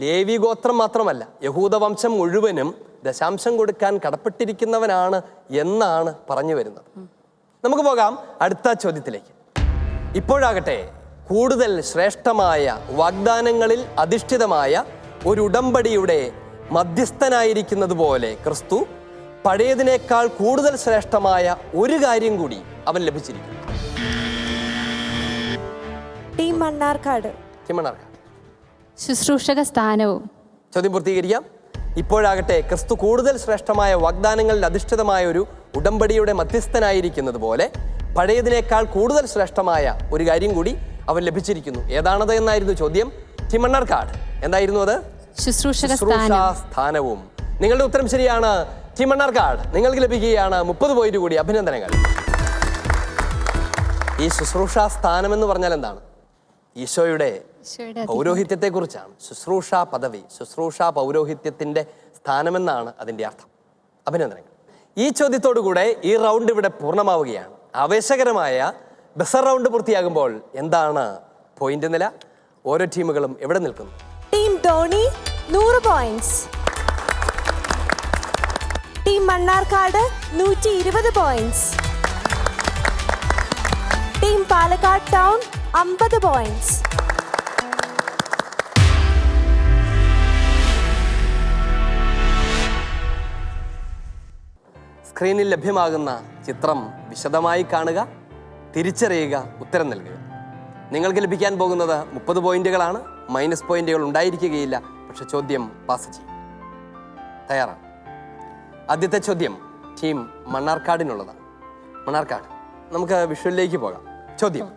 ലേവി ഗോത്രം മാത്രമല്ല യഹൂദവംശം മുഴുവനും ദശാംശം കൊടുക്കാൻ കടപ്പെട്ടിരിക്കുന്നവനാണ് എന്നാണ് പറഞ്ഞു വരുന്നത്. നമുക്ക് പോകാം അടുത്ത ചോദ്യത്തിലേക്ക്. ഇപ്പോഴാകട്ടെ കൂടുതൽ ശ്രേഷ്ഠമായ വാഗ്ദാനങ്ങളിൽ അധിഷ്ഠിതമായ ഒരു ഉടമ്പടിയുടെ മധ്യസ്ഥനായിരിക്കുന്നത് പോലെ ക്രിസ്തു പഴയതിനേക്കാൾ കൂടുതൽ ശ്രേഷ്ഠമായ ഒരു കാര്യം കൂടി അവൻ ലഭിച്ചിരിക്കുന്നു. ശുശ്രൂഷക സ്ഥാനവും. ചോദ്യം പൂർത്തീകരിക്കാം. ഇപ്പോഴാകട്ടെ ക്രിസ്തു കൂടുതൽ ശ്രേഷ്ഠമായ വാഗ്ദാനങ്ങളിൽ അധിഷ്ഠിതമായ ഒരു ഉടമ്പടിയുടെ മധ്യസ്ഥനായിരിക്കുന്നത് പോലെ പഴയതിനേക്കാൾ കൂടുതൽ ശ്രേഷ്ഠമായ ഒരു കാര്യം കൂടി അവൻ ലഭിച്ചിരിക്കുന്നു. ഏതാണത് എന്നായിരുന്നു ചോദ്യം. മണ്ണാർക്കാട്, എന്തായിരുന്നു അത്? ശുശ്രൂഷക സ്ഥാനവും. നിങ്ങളുടെ ഉത്തരം ശരിയാണ്. മണ്ണാർക്കാട്, നിങ്ങൾക്ക് ലഭിക്കുകയാണ് 30 പോയിന്റ് കൂടി. അഭിനന്ദനങ്ങൾ. ഈ ശുശ്രൂഷാ സ്ഥാനം എന്ന് പറഞ്ഞാൽ എന്താണ്? ഈശോയുടെ പൗരോഹിത്യത്തെ കുറിച്ചാണ്. ശുശ്രൂഷാ പദവി, ശുശ്രൂഷാ പൗരോഹിത്യത്തിന്റെ സ്ഥാനമെന്നാണ് അതിന്റെ അർത്ഥം. അഭിനന്ദനങ്ങൾ. ഈ ചോദ്യത്തോടുകൂടെ ഈ റൗണ്ട് ഇവിടെ പൂർണ്ണമാവുകയാണ്. ആവേശകരമായ ബസർ റൗണ്ട് പൂർത്തിയാകുമ്പോൾ എന്താണ് പോയിന്റ് നില? ഓരോ ടീമുകളും എവിടെ നിൽക്കുന്നു? Team Dhoni 100 points, team Mannarkkad 120 points, team Palakkad town 50 points. സ്ക്രീനിൽ ലഭ്യമാകുന്ന ചിത്രം വിശദമായി കാണുക, തിരിച്ചറിയുക, ഉത്തരം നൽകുക. നിങ്ങൾക്ക് ലഭിക്കാൻ പോകുന്നത് 30 പോയിന്റുകളാണ്. മൈനസ് പോയിന്റുകൾ ഉണ്ടായിരിക്കുകയില്ല. പക്ഷെ ചോദ്യം പാസ് ചെയ്യും. തയ്യാറാണ്? ആദ്യത്തെ ചോദ്യം ടീം മണ്ണാർക്കാടിനുള്ളതാണ്. മണ്ണാർക്കാട്, നമുക്ക് വിഷ്വലിലേക്ക് പോകാം. ചോദ്യം: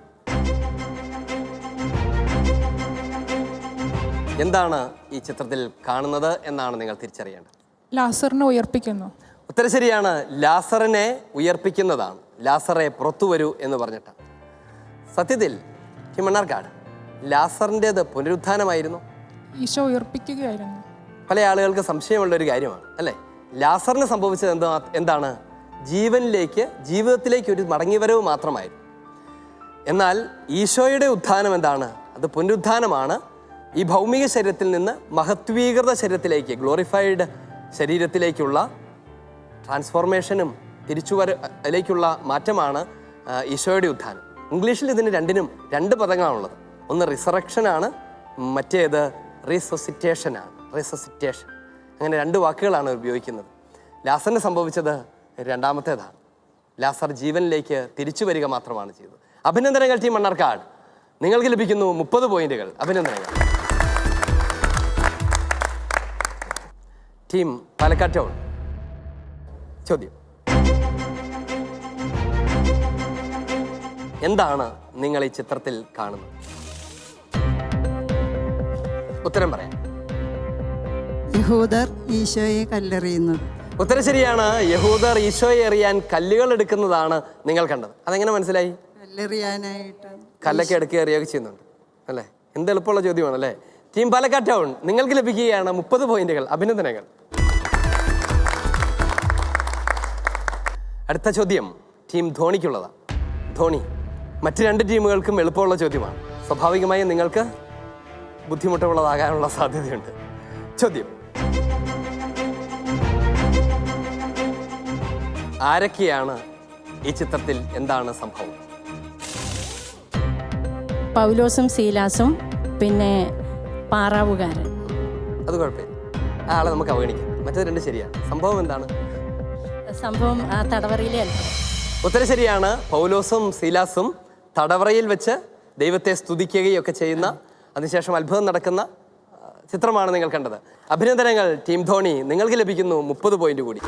എന്താണ് ഈ ചിത്രത്തിൽ കാണുന്നത് എന്നാണ് നിങ്ങൾ തിരിച്ചറിയേണ്ടത്. ലാസറിനെ ഉയർപ്പിക്കുന്നു. ഉത്തരം ശരിയാണ്. ലാസറിനെ ഉയർപ്പിക്കുന്നതാണ്. ലാസറെ പുറത്തു വരൂ എന്ന് പറഞ്ഞിട്ടാണ്. സത്യത്തിൽ മണ്ണാർക്കാട് ലാസറിൻ്റേത് പുനരുത്ഥാനമായിരുന്നു. ഈശോ ഉയർപ്പിക്കുകയായിരുന്നു. പല ആളുകൾക്ക് സംശയമുള്ളൊരു കാര്യമാണ് അല്ലേ? ലാസറിന് സംഭവിച്ചത് എന്താണ്? ജീവിതത്തിലേക്ക് ഒരു മടങ്ങിവരവ് മാത്രമായിരുന്നു. എന്നാൽ ഈശോയുടെ ഉത്ഥാനം എന്താണ്? അത് പുനരുത്ഥാനമാണ്. ഈ ഭൗമിക ശരീരത്തിൽ നിന്ന് മഹത്വീകൃത ശരീരത്തിലേക്ക്, ഗ്ലോറിഫൈഡ് ശരീരത്തിലേക്കുള്ള ട്രാൻസ്ഫോർമേഷനും തിരിച്ചുവരലേക്കുള്ള മാറ്റമാണ് ഈശോയുടെ ഉത്ഥാനം. ഇംഗ്ലീഷിൽ ഇതിന് രണ്ടിനും രണ്ട് പദങ്ങളാണുള്ളത്. ഒന്ന് റിസറക്ഷനാണ്, മറ്റേത് റിസൊസിറ്റേഷനാണ്. റിസൊസിറ്റേഷൻ, അങ്ങനെ രണ്ട് വാക്കുകളാണ് ഉപയോഗിക്കുന്നത്. ലാസറിന് സംഭവിച്ചത് രണ്ടാമത്തേതാണ്. ലാസർ ജീവനിലേക്ക് തിരിച്ചു വരിക മാത്രമാണ് ചെയ്തത്. അഭിനന്ദനങ്ങൾ ടീം മണ്ണാർക്കാട്. നിങ്ങൾക്ക് ലഭിക്കുന്നു 30 പോയിന്റുകൾ. അഭിനന്ദനങ്ങൾ. Team Palakkad town. ചോദ്യം: എന്താണ് നിങ്ങൾ ഈ ചിത്രത്തിൽ കാണുന്നത്? ഉത്തരം പറയാം. യഹൂദർ ഈശോയെ കല്ലെറിയുന്നത്. ഉത്തരം ശരിയാണ്. യഹൂദർ ഈശോയെ എറിയാൻ കല്ലുകൾ എടുക്കുന്നതാണ് നിങ്ങൾ കണ്ടത്. അതെങ്ങനെ മനസ്സിലായി? കല്ലെറിയാനായിട്ട് കല്ലൊക്കെ എടുക്കുക എറിയുകയൊക്കെ ചെയ്യുന്നുണ്ട് അല്ലേ? എന്ത് എളുപ്പമുള്ള ചോദ്യമാണ് അല്ലേ? ടീം പാലക്കാട് ടൗൺ, നിങ്ങൾക്ക് ലഭിക്കുകയാണ് 30 പോയിന്റുകൾ. അഭിനന്ദനങ്ങൾ. അടുത്ത ചോദ്യം ടീം ധോണിക്കുള്ളതാണ്. ധോണി, മറ്റ് രണ്ട് ടീമുകൾക്കും എളുപ്പമുള്ള ചോദ്യമാണ്. സ്വാഭാവികമായും നിങ്ങൾക്ക് ബുദ്ധിമുട്ടുള്ളതാകാനുള്ള സാധ്യതയുണ്ട്. ചോദ്യം: ആരൊക്കെയാണ് ഈ ചിത്രത്തിൽ? എന്താണ് സംഭവം? പൗലോസും സീലാസും പിന്നെ പാറാവുകാരൻ. അത് കുഴപ്പമില്ല, ആ ആളെ നമുക്ക് അവഗണിക്കാം. മറ്റേത് രണ്ട് ശരിയാണ്. സംഭവം എന്താണ്? സംഭവം ആ തടവറയിലെ അത്ഭുതം. ഉത്തരം ശരിയാണ്. പൗലോസും സീലാസും തടവറയിൽ വെച്ച് ദൈവത്തെ സ്തുതിക്കുകയൊക്കെ ചെയ്യുന്ന, അതിനുശേഷം അത്ഭുതം നടക്കുന്ന ചിത്രമാണ് നിങ്ങൾ കണ്ടത്. അഭിനന്ദനങ്ങൾ ടീം ധോണി. നിങ്ങൾക്ക് ലഭിക്കുന്നു 30 പോയിന്റ് കൂടി.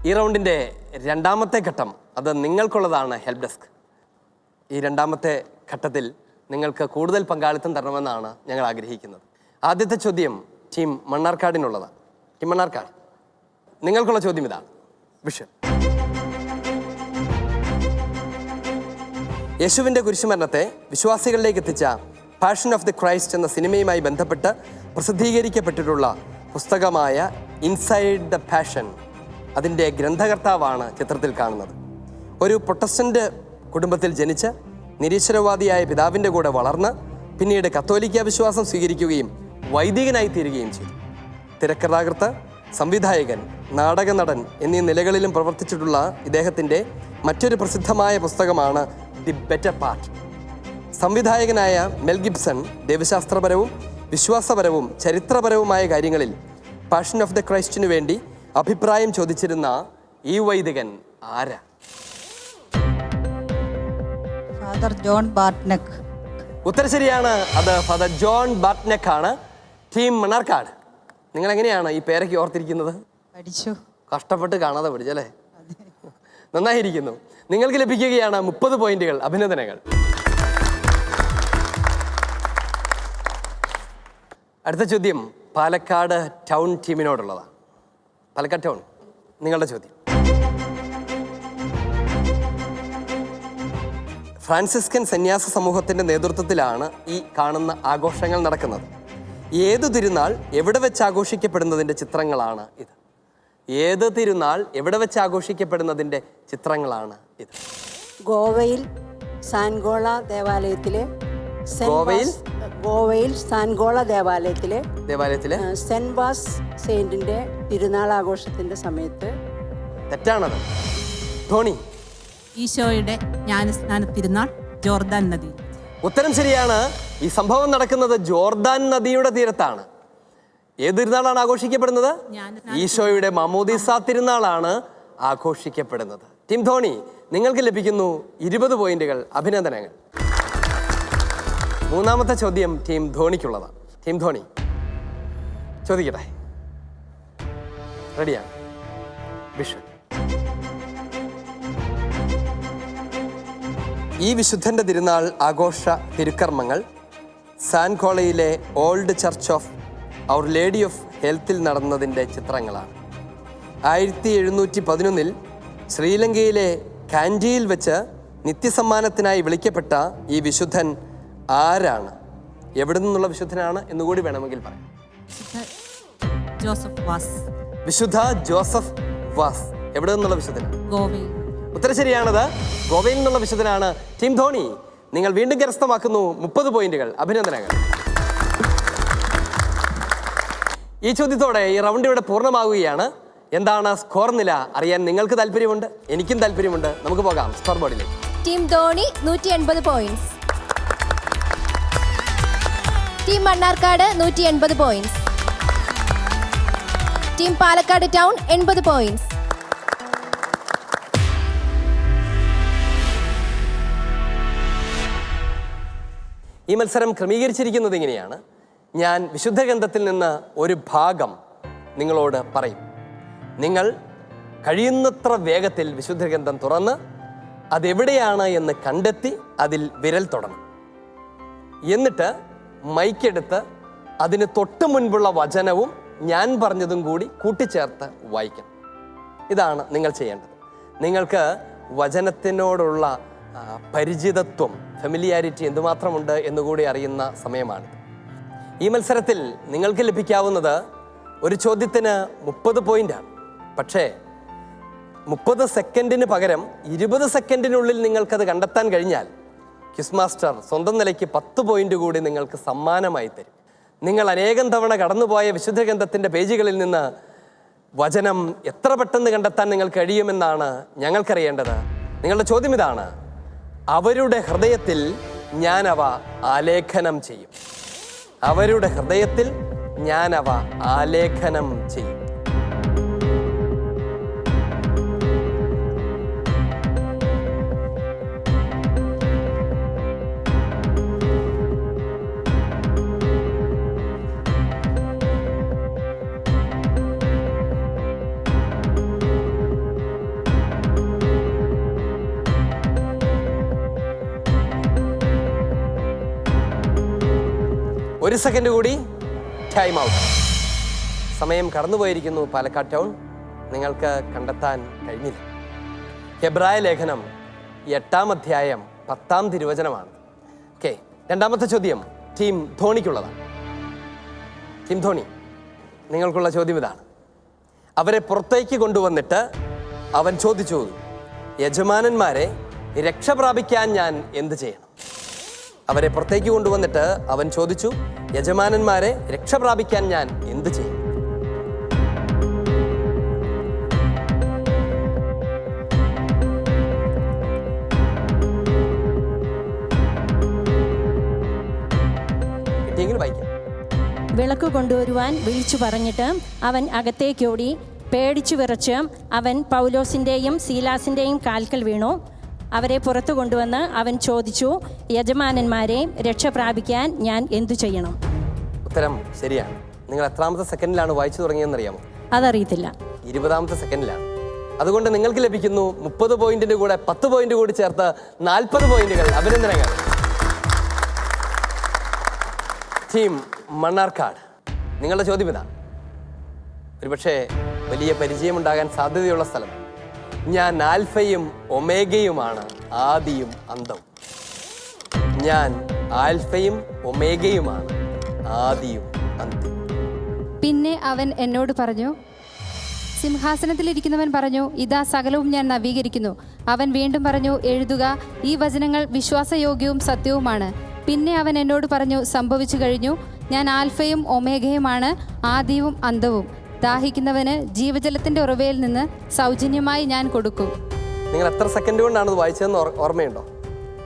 ഈ റൗണ്ടിൻ്റെ രണ്ടാമത്തെ ഘട്ടം അത് നിങ്ങൾക്കുള്ളതാണ്. Help desk. ഈ രണ്ടാമത്തെ ഘട്ടത്തിൽ നിങ്ങൾക്ക് കൂടുതൽ പങ്കാളിത്തം തരണമെന്നാണ് ഞങ്ങൾ ആഗ്രഹിക്കുന്നത്. ആദ്യത്തെ ചോദ്യം ടീം മണ്ണാർക്കാടിനുള്ളതാണ്. ടീം മണ്ണാർക്കാട്, നിങ്ങൾക്കുള്ള ചോദ്യം ഇതാണ്. വിഷയം: യേശുവിൻ്റെ കുരിശുമരണത്തെ വിശ്വാസികളിലേക്ക് എത്തിച്ച പാഷൻ ഓഫ് ദി ക്രൈസ്റ്റ് എന്ന സിനിമയുമായി ബന്ധപ്പെട്ട് പ്രസിദ്ധീകരിക്കപ്പെട്ടിട്ടുള്ള പുസ്തകമായ ഇൻസൈഡ് ദ പാഷൻ, അതിൻ്റെ ഗ്രന്ഥകർത്താവാണ് ചിത്രത്തിൽ കാണുന്നത്. ഒരു പ്രൊട്ടസ്റ്റന്റ് കുടുംബത്തിൽ ജനിച്ച് നിരീശ്വരവാദിയായ പിതാവിൻ്റെ കൂടെ വളർന്ന് പിന്നീട് കത്തോലിക്ക വിശ്വാസം സ്വീകരിക്കുകയും വൈദികനായി തീരുകയും ചെയ്തു. തിരക്കഥാകൃത്ത്, സംവിധായകൻ, നാടക നടൻ എന്നീ നിലകളിലും പ്രവർത്തിച്ചിട്ടുള്ള ഇദ്ദേഹത്തിൻ്റെ മറ്റൊരു പ്രസിദ്ധമായ പുസ്തകമാണ് ദി ബെറ്റർ പാർട്ട്. സംവിധായകനായ മെൽ ഗിബ്സൺ ദൈവശാസ്ത്രപരവും വിശ്വാസപരവും ചരിത്രപരവുമായ കാര്യങ്ങളിൽ പാഷൻ ഓഫ് ദ ക്രൈസ്റ്റിനു വേണ്ടി അഭിപ്രായം ചോദിച്ചിരുന്ന ഈ വൈദികൻ ആരാ? Father John Bartneck. ഉത്തരം ശരിയാണ്. അത് ഫാദർ ജോൺ ബാർട്ട്നെക്ക് ആണ്. ടീം മണ്ണാർക്കാട്, നിങ്ങൾ എങ്ങനെയാണ് ഈ പേരൊക്കെ ഓർത്തിരിക്കുന്നത്? പഠിച്ചു. കഷ്ടപ്പെട്ട് കാണാതെ പഠിച്ചല്ലേ? നന്നായിരിക്കുന്നു. നിങ്ങൾക്ക് ലഭിക്കുകയാണ് 30 പോയിന്റുകൾ. അഭിനന്ദനങ്ങൾ. അടുത്ത ചോദ്യം പാലക്കാട് ടൗൺ ടീമിനോടുള്ളതാണ്. പാലക്കാട് ടൗൺ, നിങ്ങളുടെ ചോദ്യം: ഫ്രാൻസിസ്കൻ സന്യാസ സമൂഹത്തിൻ്റെ നേതൃത്വത്തിലാണ് ഈ കാണുന്ന ആഘോഷങ്ങൾ നടക്കുന്നത്. ഏത് തിരുനാൾ എവിടെ വെച്ച് ആഘോഷിക്കപ്പെടുന്നതിൻ്റെ ചിത്രങ്ങളാണ് ഇത്? ഏത് തിരുനാൾ എവിടെ വെച്ച് ആഘോഷിക്കപ്പെടുന്നതിൻ്റെ ചിത്രങ്ങളാണ് ഇത്? ഗോവയിൽ സാൻഗോള ദേവാലയത്തിലെ ഗോവയിൽ സാൻഗോള ദേവാലയത്തിലെ സെന്റ് വാസ് സെയിന്റിന്റെ തിരുനാൾ ആഘോഷത്തിന്റെ സമയത്ത്. തെറ്റാണത്. ധോണി: ഈശോയുടെ ജ്ഞാനസ്നാന തിരുനാൾ ജോർദാൻ നദി. ഉത്തരം ശരിയാണ്. ഈ സംഭവം നടക്കുന്നത് ജോർദാൻ നദിയുടെ തീരത്താണ്. ഏത് തിരുനാളാണ് ആഘോഷിക്കപ്പെടുന്നത്? ഈശോയുടെ മാമോദീസ തിരുനാളാണ് ആഘോഷിക്കപ്പെടുന്നത്. ടീം ധോണി, നിങ്ങൾക്ക് ലഭിക്കുന്നു 20 പോയിന്റുകൾ. അഭിനന്ദനങ്ങൾ. മൂന്നാമത്തെ ചോദ്യം ടീം ധോണിക്കുള്ളതാണ്. ടീം ധോണി, ചോദിക്കട്ടെ? റെഡിയാണ്? വിഷു. ഈ വിശുദ്ധന്റെ തിരുനാൾ ആഘോഷ തിരുക്കർമ്മങ്ങൾ സാൻകോളയിലെ old church of our lady of ഹെൽത്തിൽ നടന്നതിൻ്റെ ചിത്രങ്ങളാണ്. 1711 ശ്രീലങ്കയിലെ കാൻഡിയിൽ വെച്ച് നിത്യസമ്മാനത്തിനായി വിളിക്കപ്പെട്ട ഈ വിശുദ്ധൻ ആരാണ്? എവിടെ നിന്നുള്ള വിശുദ്ധനാണ് എന്നുകൂടി വേണമെങ്കിൽ പറയാം. Joseph Vaz. വിശുദ്ധ ജോസഫ് വാസ് എവിടെ നിന്നുള്ള വിശുദ്ധനാണ്? ഗോവയിൽ. ഉത്തരം ശരിയാണത്. ഗോവയിൽ നിന്നുള്ള വിശുദ്ധനാണ്. ടീം ധോണി, നിങ്ങൾ വീണ്ടും കരസ്ഥമാക്കുന്നു 30 പോയിന്റുകൾ. അഭിനന്ദനങ്ങൾ. ഈ ചോദ്യത്തോടെ ഈ റൗണ്ട് ഇവിടെ പൂർണ്ണമാവുകയാണ്. എന്താണ് സ്കോർ നില അറിയാൻ നിങ്ങൾക്ക് താല്പര്യമുണ്ട്, എനിക്കും താല്പര്യമുണ്ട്. നമുക്ക് പോകാം സ്കോർ ബോർഡിലേക്ക്. Team Dhoni 180 points, team Mannarkkad 180 points, team Palakkad town 80 points. ഈ മത്സരം ക്രമീകരിച്ചിരിക്കുന്നത് ഇങ്ങനെയാണ്. ഞാൻ വിശുദ്ധ ഗ്രന്ഥത്തിൽ നിന്ന് ഒരു ഭാഗം നിങ്ങളോട് പറയും. നിങ്ങൾ കഴിയുന്നത്ര വേഗത്തിൽ വിശുദ്ധ ഗ്രന്ഥം തുറന്ന് അതെവിടെയാണ് എന്ന് കണ്ടെത്തി അതിൽ വിരൽ തൊടണം. എന്നിട്ട് മൈക്കെടുത്ത് അതിന് തൊട്ട് മുൻപുള്ള വചനവും ഞാൻ പറഞ്ഞതും കൂടി കൂട്ടിച്ചേർത്ത് വായിക്കണം. ഇതാണ് നിങ്ങൾ ചെയ്യേണ്ടത്. നിങ്ങൾക്ക് വചനത്തിനോടുള്ള പരിചിതത്വം, ഫെമിലിയാരിറ്റി എന്തുമാത്രമുണ്ട് എന്നുകൂടി അറിയുന്ന സമയമാണ്. ഈ മത്സരത്തിൽ നിങ്ങൾക്ക് ലഭിക്കാവുന്നത് ഒരു ചോദ്യത്തിന് 30 പോയിന്റാണ്. പക്ഷേ 30 സെക്കൻഡിന് പകരം 20 സെക്കൻഡിനുള്ളിൽ നിങ്ങൾക്കത് കണ്ടെത്താൻ കഴിഞ്ഞാൽ ക്വിസ് മാസ്റ്റർ സ്വന്തം നിലയ്ക്ക് 10 പോയിന്റ് കൂടി നിങ്ങൾക്ക് സമ്മാനമായി തരും. നിങ്ങൾ അനേകം തവണ കടന്നുപോയ വിശുദ്ധ ഗ്രന്ഥത്തിൻ്റെ പേജുകളിൽ നിന്ന് വചനം എത്ര പെട്ടെന്ന് കണ്ടെത്താൻ നിങ്ങൾക്ക് കഴിയുമെന്നാണ് ഞങ്ങൾക്കറിയേണ്ടത്. നിങ്ങളുടെ ചോദ്യം ഇതാണ്: അവരുടെ ഹൃദയത്തിൽ ഞാനവ ആലേഖനം ചെയ്യും. അവരുടെ ഹൃദയത്തിൽ ഞാനവ ആലേഖനം ചെയ്യും. ഒരു സെക്കൻഡ് കൂടി, ടൈം ഔട്ട്. സമയം കടന്നുപോയിരിക്കുന്നു. പാലക്കാട് ടൗൺ, നിങ്ങൾക്ക് കണ്ടെത്താൻ കഴിഞ്ഞില്ല. ഹെബ്രായ ലേഖനം 8-ാം അധ്യായം 10-ാം തിരുവചനമാണ്. ഓക്കെ, രണ്ടാമത്തെ ചോദ്യം ടീം ധോണിക്കുള്ളതാണ്. ടീം ധോണി, നിങ്ങൾക്കുള്ള ചോദ്യം ഇതാണ്. അവരെ പുറത്തേക്ക് കൊണ്ടുവന്നിട്ട് അവൻ ചോദിച്ചു, യജമാനന്മാരെ രക്ഷ പ്രാപിക്കാൻ ഞാൻ എന്ത് ചെയ്യണം? അവരെ പുറത്തേക്ക് കൊണ്ടുവന്നിട്ട് അവൻ ചോദിച്ചു, യജമാനന്മാരെ രക്ഷ പ്രാപിക്കാൻ ഞാൻ എന്ത് ചെയ്യും? വായിക്കാം. വിളക്ക് കൊണ്ടുവരുവാൻ വിളിച്ചു പറഞ്ഞിട്ട് അവൻ അകത്തേക്കോടി. പേടിച്ചു വിറച്ച് അവൻ പൗലോസിൻ്റെയും സീലാസിൻ്റെയും കാൽക്കൽ വീണു. അവരെ പുറത്തു കൊണ്ടുവന്ന് അവൻ ചോദിച്ചു, യജമാനന്മാരെ രക്ഷ പ്രാപിക്കാൻ ഞാൻ എന്തു ചെയ്യണം? ഉത്തരം ശരിയാണ്. നിങ്ങൾ എത്രാമത്തെ സെക്കൻഡിലാണ് വായിച്ചു തുടങ്ങിയെന്നറിയാമോ? അതറിയത്തില്ല. 20-ാമത്തെ സെക്കൻഡിലാണ്. അതുകൊണ്ട് നിങ്ങൾക്ക് ലഭിക്കുന്നു 30 പോയിന്റിന്റെ കൂടെ 10 പോയിന്റ് കൂടി ചേർത്ത് 40 പോയിന്റുകൾ. അഭിനന്ദനങ്ങൾ. ടീം മണ്ണാർക്കാട്, നിങ്ങളുടെ ചോദ്യം ഇതാണ്. ഒരുപക്ഷെ വലിയ പരിചയമുണ്ടാകാൻ സാധ്യതയുള്ള സ്ഥലം. ഞാൻ ആൽഫയും ഒമേഗയുമാണ്, ആദിയും അന്തവും. ഞാൻ ആൽഫയും ഒമേഗയുമാണ്, ആദിയും അന്തവും. പിന്നെ അവൻ എന്നോട് പറഞ്ഞു, സിംഹാസനത്തിലിരിക്കുന്നവൻ പറഞ്ഞു, ഇതാ സകലവും ഞാൻ നവീകരിക്കുന്നു. അവൻ വീണ്ടും പറഞ്ഞു, എഴുതുക, ഈ വചനങ്ങൾ വിശ്വാസയോഗ്യവും സത്യവുമാണ്. പിന്നെ അവൻ എന്നോട് പറഞ്ഞു, സംഭവിച്ചു കഴിഞ്ഞു. ഞാൻ ആൽഫയും ഒമേഗയുമാണ്, ആദിയും അന്തവും. ദാഹിക്കുന്നവന് ജീവജലത്തിന്റെ ഉറവയിൽ നിന്ന് സൗജന്യമായി ഞാൻ കൊടുക്കും. നിങ്ങൾ എത്ര സെക്കൻഡ് കൊണ്ടാണ് വായിച്ചതെന്ന് ഓർമ്മയുണ്ടോ?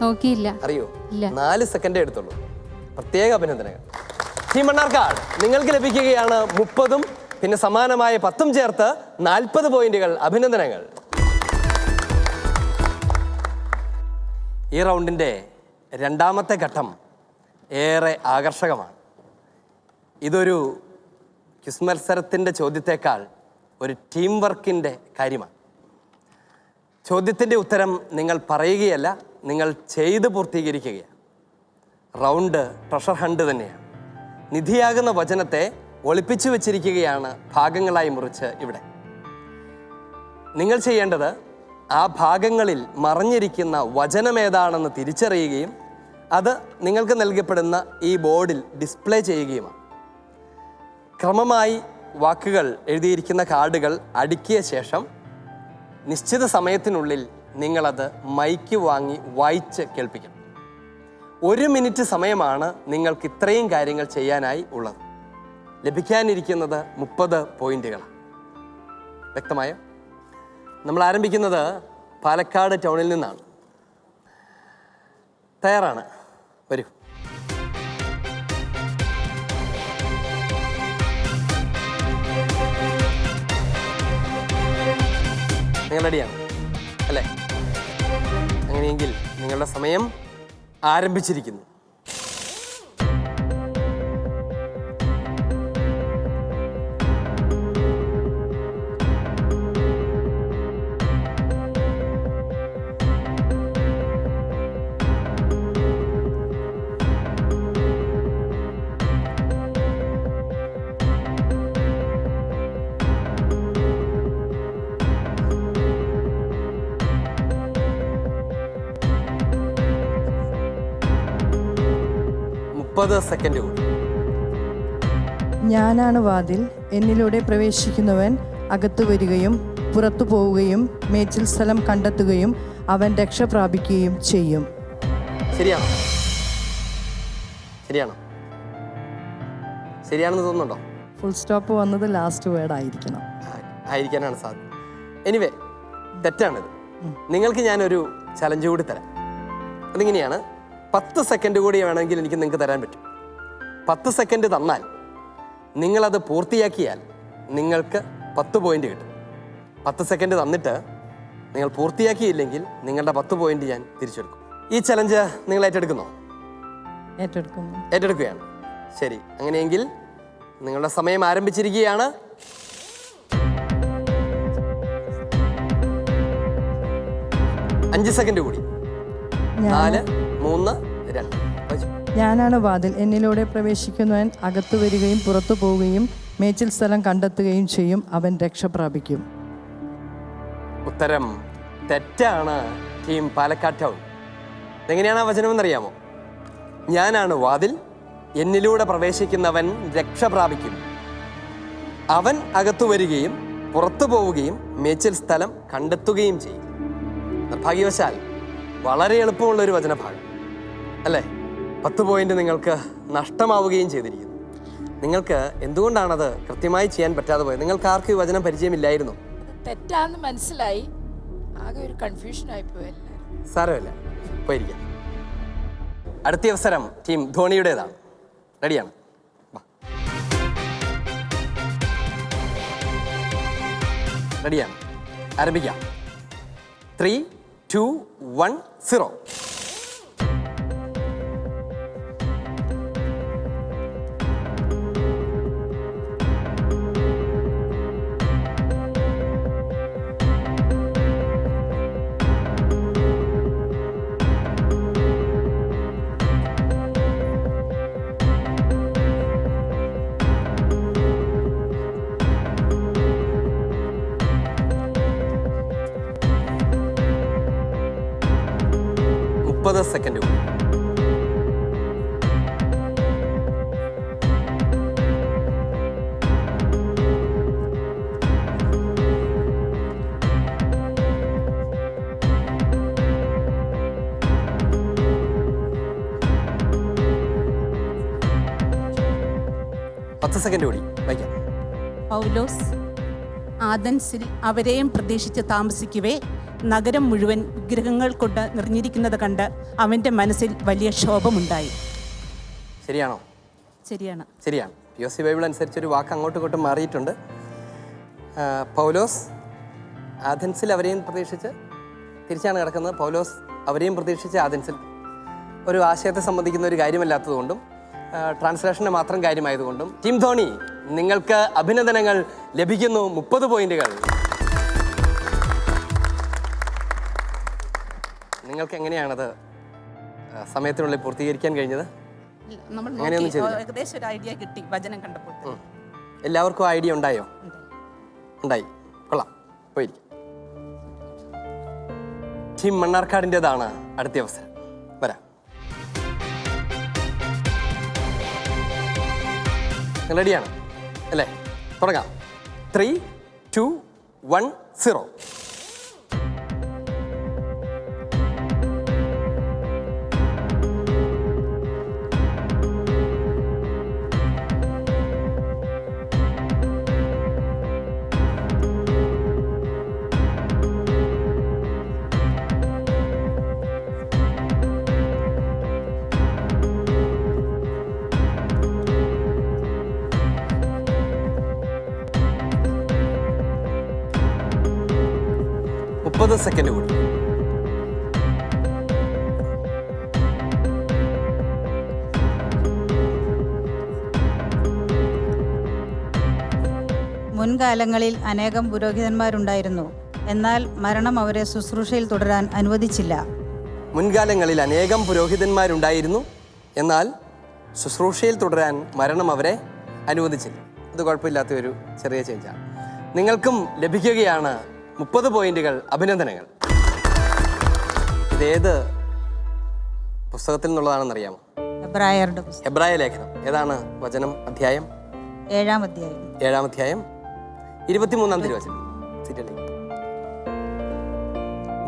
നോക്കിയില്ല. അറിയോ? ഇല്ല. 4 സെക്കൻഡേ എടുത്തുള്ളൂ. പ്രത്യേക അഭിനന്ദനങ്ങൾ. ടീം മണ്ണാർക്കാട്, നിങ്ങൾക്ക് ലഭിക്കുകയാണ് 30-ഉം പിന്നെ സമാനമായ 10-ഉം ചേർത്ത് 40 പോയിന്റുകൾ. അഭിനന്ദനങ്ങൾ. ഈ റൗണ്ടിൻ്റെ രണ്ടാമത്തെ ഘട്ടം ഏറെ ആകർഷകമാണ്. ഇതൊരു ക്വിസ് മത്സരത്തിൻ്റെ ചോദ്യത്തേക്കാൾ ഒരു ടീം വർക്കിൻ്റെ കാര്യമാണ്. ചോദ്യത്തിൻ്റെ ഉത്തരം നിങ്ങൾ പറയുകയല്ല, നിങ്ങൾ ചെയ്ത് പൂർത്തീകരിക്കുകയാണ്. റൗണ്ട് ട്രഷർ ഹണ്ട് തന്നെയാണ്. നിധിയാകുന്ന വചനത്തെ ഒളിപ്പിച്ചു വച്ചിരിക്കുകയാണ് ഭാഗങ്ങളായി മുറിച്ച് ഇവിടെ. നിങ്ങൾ ചെയ്യേണ്ടത് ആ ഭാഗങ്ങളിൽ മറഞ്ഞിരിക്കുന്ന വചനമേതാണെന്ന് തിരിച്ചറിയുകയും അത് നിങ്ങൾക്ക് നൽകപ്പെടുന്ന ഈ ബോർഡിൽ ഡിസ്പ്ലേ ചെയ്യുകയുമാണ്. ക്രമമായി വാക്കുകൾ എഴുതിയിരിക്കുന്ന കാർഡുകൾ അടുക്കിയ ശേഷം നിശ്ചിത സമയത്തിനുള്ളിൽ നിങ്ങളത് മൈക്ക് വാങ്ങി വായിച്ച് കേൾപ്പിക്കണം. 1 മിനിറ്റ് സമയമാണ് നിങ്ങൾക്ക് ഇത്രയും കാര്യങ്ങൾ ചെയ്യാനായി ഉള്ളത്. ലഭിക്കാനിരിക്കുന്നത് 30 പോയിന്റുകളാണ്. വ്യക്തമായോ? നമ്മൾ ആരംഭിക്കുന്നത് പാലക്കാട് ടൗണിൽ നിന്നാണ്. തയ്യാറാണ്? വരൂ. നിങ്ങൾ റെഡിയാണ് അല്ലേ? അങ്ങനെയെങ്കിൽ നിങ്ങളുടെ സമയം ആരംഭിച്ചിരിക്കുന്നു. സെക്കൻഡ് കൂടി. ഞാനാണ് വാതിൽ, എന്നിലൂടെ പ്രവേശിക്കുന്നവൻ അകത്തു വരികയും പുറത്തു പോവുകയും മേച്ചിൽ സ്ഥലം കണ്ടെത്തുകയും അവൻ രക്ഷ പ്രാപിക്കുകയും ചെയ്യും. ശരിയാണോ? ശരിയാണോ? ശരിയാണെന്ന് തോന്നുന്നുണ്ടോ? ഫുൾ സ്റ്റോപ്പ് വന്നത് ലാസ്റ്റ് വേർഡ് ആയിരിക്കണം. ആയിരിക്കാനാണ് സാധ്യത. എനിവേ, തെറ്റാണിത്. നിങ്ങൾക്ക് ഞാനൊരു ചലഞ്ച് കൂടി തരാം. അതിങ്ങനെയാണ്, 10 സെക്കൻഡ് കൂടി വേണമെങ്കിൽ എനിക്ക് നിങ്ങൾക്ക് തരാൻ പറ്റും. 10 സെക്കൻഡ് തന്നാൽ നിങ്ങളത് പൂർത്തിയാക്കിയാൽ നിങ്ങൾക്ക് 10 പോയിന്റ് കിട്ടും. 10 സെക്കൻഡ് തന്നിട്ട് നിങ്ങൾ പൂർത്തിയാക്കിയില്ലെങ്കിൽ നിങ്ങളുടെ 10 പോയിന്റ് ഞാൻ തിരിച്ചെടുക്കും. ഈ ചലഞ്ച് നിങ്ങൾ ഏറ്റെടുക്കുന്നോ? ഏറ്റെടുക്കുകയാണ്. ശരി, അങ്ങനെയെങ്കിൽ നിങ്ങളുടെ സമയം ആരംഭിച്ചിരിക്കുകയാണ്. 5 സെക്കൻഡ് കൂടി. 4, 3, 2. ഞാനാണ് വാതിൽ, എന്നിലൂടെ പ്രവേശിക്കുന്നവൻ അകത്തു വരികയും പുറത്തു പോവുകയും മേച്ചിൽ സ്ഥലം കണ്ടെത്തുകയും ചെയ്യും, അവൻ രക്ഷ പ്രാപിക്കും. ഉത്തരം തെറ്റാണ്. Team Palakkad town. എങ്ങനെയാണ് ആ വചനമെന്നറിയാമോ? ഞാനാണ് വാതിൽ, എന്നിലൂടെ പ്രവേശിക്കുന്നവൻ രക്ഷ പ്രാപിക്കും, അവൻ അകത്തു വരികയും പുറത്തു പോവുകയും മേച്ചിൽ സ്ഥലം കണ്ടെത്തുകയും ചെയ്യും. നിർഭാഗ്യവശാൽ വളരെ എളുപ്പമുള്ളൊരു വചനഭാഗം അല്ലേ? 10 പോയിന്റ് നിങ്ങൾക്ക് നഷ്ടമാവുകയും ചെയ്തിരിക്കുന്നു. നിങ്ങൾക്ക് എന്തുകൊണ്ടാണത് കൃത്യമായി ചെയ്യാൻ പറ്റാതെ പോയത്? നിങ്ങൾക്ക് ആർക്കും ഈ വചനം പരിചയമില്ലായിരുന്നു? തെറ്റാന്ന് മനസ്സിലായി, ആകെ ഒരു കൺഫ്യൂഷൻ ആയിപ്പോയല്ലേ. സാരമില്ല, പോയിരിക്കാം. അടുത്ത അവസരം ടീം ധോണിയുടേതാണ്. റെഡിയാണ്? റെഡിയാണ്? ആരംഭിക്കാം. 3, 2, 1, 0. സെക്കൻഡ്. 10 സെക്കൻഡ് കൂടി വായിക്കാം. പൗലോസ് ആഥൻസിൽ അവരെയും പ്രതീക്ഷിച്ച് താമസിക്കവേ നഗരം മുഴുവൻ വിഗ്രഹങ്ങൾ കൊണ്ട് നിറഞ്ഞിരിക്കുന്നത് കണ്ട് അവൻ്റെ മനസ്സിൽ വലിയ ക്ഷോഭമുണ്ടായി. ശരിയാണോ? ശരിയാണ്. ശരിയാണ്. POC ബൈബിൾ അനുസരിച്ച് ഒരു വാക്ക് അങ്ങോട്ടും ഇങ്ങോട്ടും മാറിയിട്ടുണ്ട്. പൗലോസ് ആഥൻസിൽ അവരെയും പ്രതീക്ഷിച്ച് തിരിച്ചാണ് കിടക്കുന്നത്. പൗലോസ് അവരെയും പ്രതീക്ഷിച്ച് ആഥൻസിൽ ഒരു ആശയത്തെ സംബന്ധിക്കുന്ന ഒരു കാര്യമല്ലാത്തതുകൊണ്ടും ട്രാൻസ്ലേഷന് മാത്രം കാര്യമായതുകൊണ്ടും ടീം ധോണി നിങ്ങൾക്ക് അഭിനന്ദനങ്ങൾ ലഭിക്കുന്നു. 30 പോയിന്റുകൾ. നിങ്ങൾക്ക് എങ്ങനെയാണത് സമയത്തിനുള്ളിൽ പൂർത്തീകരിക്കാൻ കഴിഞ്ഞത്? ഏകദേശം ഒരു ഐഡിയ കിട്ടി വചനം കണ്ടപ്പോൾ. എല്ലാവർക്കും ഐഡിയ ഉണ്ടായോ? ഉണ്ടായി. കൊള്ളാം, പോയിരിക്കും. ടീം മണ്ണാർക്കാടിൻ്റെതാണ് അടുത്ത അവസരം. വരാം. റെഡിയാണ് അല്ലേ? തുടങ്ങാം. 3, 2, 1, 0. സെക്കൻഡ് കൂടി. മുൻകാലങ്ങളിൽ അനേകം പുരോഹിതന്മാരുണ്ടായിരുന്നു, എന്നാൽ മരണം അവരെ ശുശ്രൂഷയിൽ തുടരാൻ അനുവദിച്ചില്ല. മുൻകാലങ്ങളിൽ അനേകം പുരോഹിതന്മാരുണ്ടായിരുന്നു, എന്നാൽ ശുശ്രൂഷയിൽ തുടരാൻ മരണം അവരെ അനുവദിച്ചില്ല. അത് കുഴപ്പമില്ലാത്ത ഒരു ചെറിയ ചേഞ്ചാണ്. നിങ്ങൾക്കും ലഭിക്കുകയാണ് 30 പോയിന്റുകൾ. അഭിനന്ദനങ്ങൾ. ഇതേത് പുസ്തകത്തിൽ നിന്നുള്ളതാണെന്നറിയാമോ? എബ്രായ ലേഖനം. ഏതാണ് വചനം? അധ്യായം 7-ാം അധ്യായം. 7-ാം അധ്യായം 23-ാം തിരുവചനം.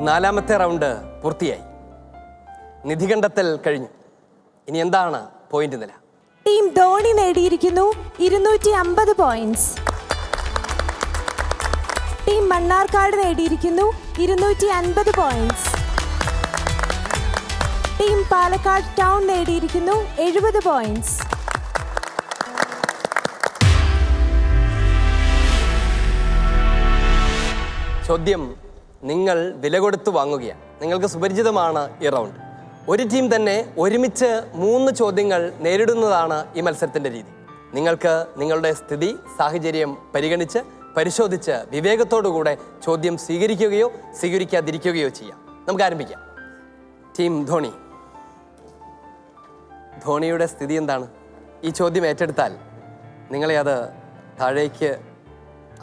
4ാമത്തെ റൗണ്ട് പൂർത്തിയായി. നിധി കണ്ടെത്തൽ കഴിഞ്ഞു. ഇനി എന്താണ് പോയിന്റ് നില? ടീം ധോണി നേടിയിരിക്കുന്നു 250 പോയിന്റ്സ്. ടീം മണ്ണാർക്കാട് നേടിയിരിക്കുന്നു 250 പോയിന്റ്സ്. ടീം പാലക്കാട് ടൗൺ നേടിയിരിക്കുന്നു 70 പോയിന്റ്സ്. ചോദ്യം നിങ്ങൾ വില കൊടുത്ത് വാങ്ങുകയാണ്. നിങ്ങൾക്ക് സുപരിചിതമാണ് ഈ റൗണ്ട്. ഒരു ടീം തന്നെ ഒരുമിച്ച് 3 ചോദ്യങ്ങൾ നേരിടുന്നതാണ് ഈ മത്സരത്തിൻ്റെ രീതി. നിങ്ങൾക്ക് നിങ്ങളുടെ സ്ഥിതി സാഹചര്യം പരിഗണിച്ച് പരിശോധിച്ച് വിവേകത്തോടുകൂടെ ചോദ്യം സ്വീകരിക്കുകയോ സ്വീകരിക്കാതിരിക്കുകയോ ചെയ്യാം. നമുക്ക് ആരംഭിക്കാം. ടീം ധോണിയുടെ സ്ഥിതി എന്താണ്? ഈ ചോദ്യം ഏറ്റെടുത്താൽ നിങ്ങളെ അത് താഴേക്ക്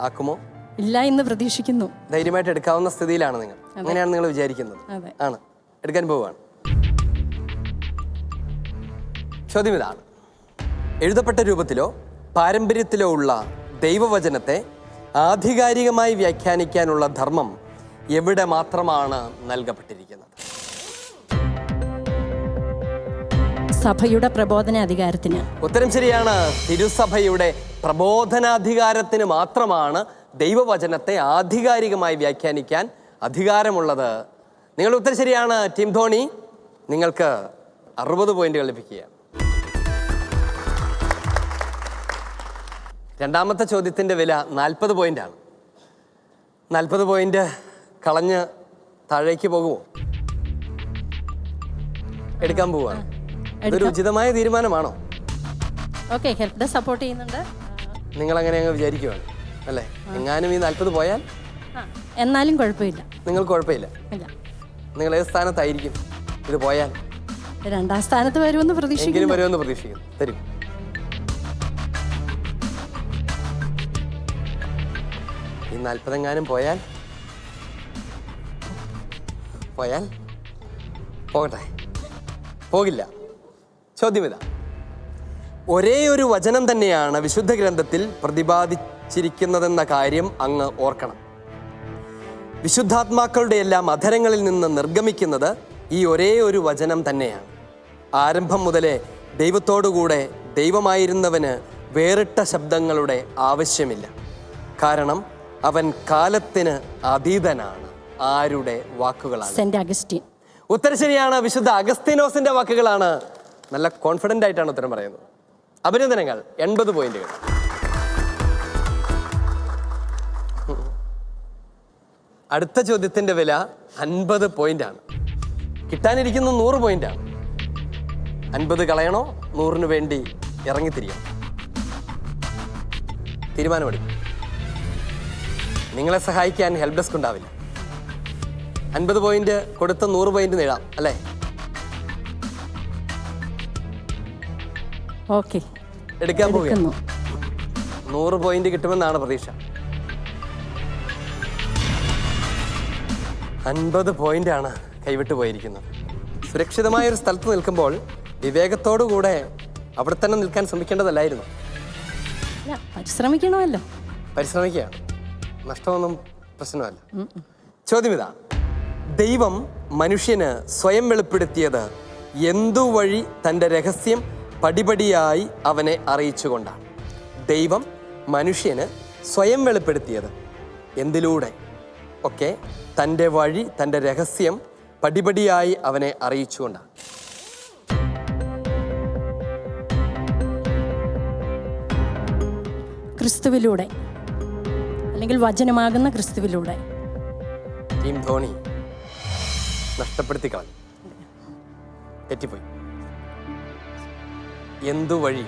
ആക്കുമോ? ഇല്ല എന്ന് പ്രതീക്ഷിക്കുന്നു. ധൈര്യമായിട്ട് എടുക്കാവുന്ന സ്ഥിതിയിലാണ് നിങ്ങൾ. അങ്ങനെയാണ് നിങ്ങൾ വിചാരിക്കുന്നത്? ആണ്. എടുക്കാൻ പോവുകയാണ്. ചോദ്യം ഇതാണ്. എഴുതപ്പെട്ട രൂപത്തിലോ പാരമ്പര്യത്തിലോ ഉള്ള ദൈവവചനത്തെ ആധികാരികമായി വ്യാഖ്യാനിക്കാനുള്ള ധർമ്മം എവിടെ മാത്രമാണ് നൽകപ്പെട്ടിരിക്കുന്നത്? സഭയുടെ പ്രബോധനാധികാരത്തിന്. ഉത്തരം ശരിയാണ്. തിരുസഭയുടെ പ്രബോധനാധികാരത്തിന് മാത്രമാണ് ദൈവവചനത്തെ ആധികാരികമായി വ്യാഖ്യാനിക്കാൻ അധികാരമുള്ളത്. നിങ്ങളുടെ ഉത്തരം ശരിയാണ്. ടീം ധോണി, നിങ്ങൾക്ക് 60 പോയിന്റുകൾ ലഭിക്കുകയാണ്. രണ്ടാമത്തെ ചോദ്യത്തിൻ്റെ വില 40 പോയിന്റാണ്. 40 പോയിന്റ് കളഞ്ഞ് താഴേക്ക് പോകുമോ? എടുക്കാൻ പോവുകയാണ്. ഇതൊരു ഉചിതമായ തീരുമാനമാണോ? ഓക്കെ, ഹെൽപ്പ് ഡെസ്ക് സപ്പോർട്ട് ചെയ്യുന്നുണ്ട്. നിങ്ങൾ അങ്ങനെ അങ്ങ് വിചാരിക്കുവാണ് അല്ലേ? എങ്ങാനും ഈ 40 പോയാൽ എന്നാലും കുഴപ്പമില്ല. നിങ്ങൾക്ക് കുഴപ്പമില്ല. നിങ്ങൾ ഏത് സ്ഥാനത്തായിരിക്കും ഇത് പോയാൽ? 2ാം സ്ഥാനത്ത് വരുമെന്ന് പ്രതീക്ഷിക്കുന്നു. തരും. ഈ 40 എങ്ങാനും പോയാൽ പോകട്ടെ. പോകില്ല. ചോദ്യം ഇതാ. ഒരേ ഒരു വചനം തന്നെയാണ് വിശുദ്ധ ഗ്രന്ഥത്തിൽ പ്രതിപാദിച്ചിരിക്കുന്നതെന്ന കാര്യം അങ്ങ് ഓർക്കണം. വിശുദ്ധാത്മാക്കളുടെ എല്ലാം അധരങ്ങളിൽ നിന്ന് നിർഗമിക്കുന്നത് ഈ ഒരേ ഒരു വചനം തന്നെയാണ്. ആരംഭം മുതലേ ദൈവത്തോടുകൂടെ ദൈവമായിരുന്നവന് വേറിട്ട ശബ്ദങ്ങളുടെ ആവശ്യമില്ല. കാരണം അവൻ കാലത്തിന് അതീതനാണ്. ആരുടെ വാക്കുകളാണ്? Saint Augustine. ഉത്തരം ശരിയാണ്. വിശുദ്ധ അഗസ്തീനോസിന്റെ വാക്കുകളാണ്. നല്ല കോൺഫിഡൻ്റ് ആയിട്ടാണ് ഉത്തരം പറയുന്നത്. അഭിനന്ദനങ്ങൾ. 80 പോയിന്റുകൾ. അടുത്ത ചോദ്യത്തിന്റെ വില 50 പോയിന്റാണ്. കിട്ടാനിരിക്കുന്ന 100 പോയിന്റാണ്. 50 കളയണോ 100-ന് വേണ്ടി ഇറങ്ങിത്തിരിയണം? തീരുമാനമെടുക്കും. നിങ്ങളെ സഹായിക്കാൻ ഹെൽപ്പ് ഡെസ്ക് ഉണ്ടാവില്ല. 50 പോയിന്റ് കൊടുത്ത് 100 പോയിന്റ് നേടാം അല്ലേ? ഓക്കെ, എടുക്കാൻ പോകുന്നു. 100 പോയിന്റ് കിട്ടുമെന്നാണ് പ്രതീക്ഷ. 50 പോയിന്റാണ് കൈവിട്ടു പോയിരിക്കുന്നത്. സുരക്ഷിതമായ ഒരു സ്ഥലത്ത് നിൽക്കുമ്പോൾ വിവേകത്തോടുകൂടെ അവിടെ തന്നെ നിൽക്കാൻ ശ്രമിക്കേണ്ടതല്ലായിരുന്നു. പരിശ്രമിക്കണമല്ലോ. പരിശ്രമിക്കുകയാണ്, നഷ്ടമൊന്നും പ്രശ്നമല്ല. ചോദ്യം ഇതാണ്: ദൈവം മനുഷ്യന് സ്വയം വെളിപ്പെടുത്തിയത് എന്തുവഴി തൻ്റെ രഹസ്യം പടിപടിയായി അവനെ അറിയിച്ചുകൊണ്ടാണ്? ദൈവം മനുഷ്യന് സ്വയം വെളിപ്പെടുത്തിയത് എന്തിലൂടെ ഒക്കെ തൻ്റെ വഴി, തൻ്റെ രഹസ്യം പടിപടിയായി അവനെ അറിയിച്ചുകൊണ്ടാണ്. ക്രിസ്തുവിലൂടെ, അല്ലെങ്കിൽ വചനമാകുന്ന ക്രിസ്തുവിലൂടെ. ടീം ധോണി നഷ്ടപ്പെടുത്തി കളഞ്ഞു, തെറ്റിപ്പോയി. എന്തുവഴി?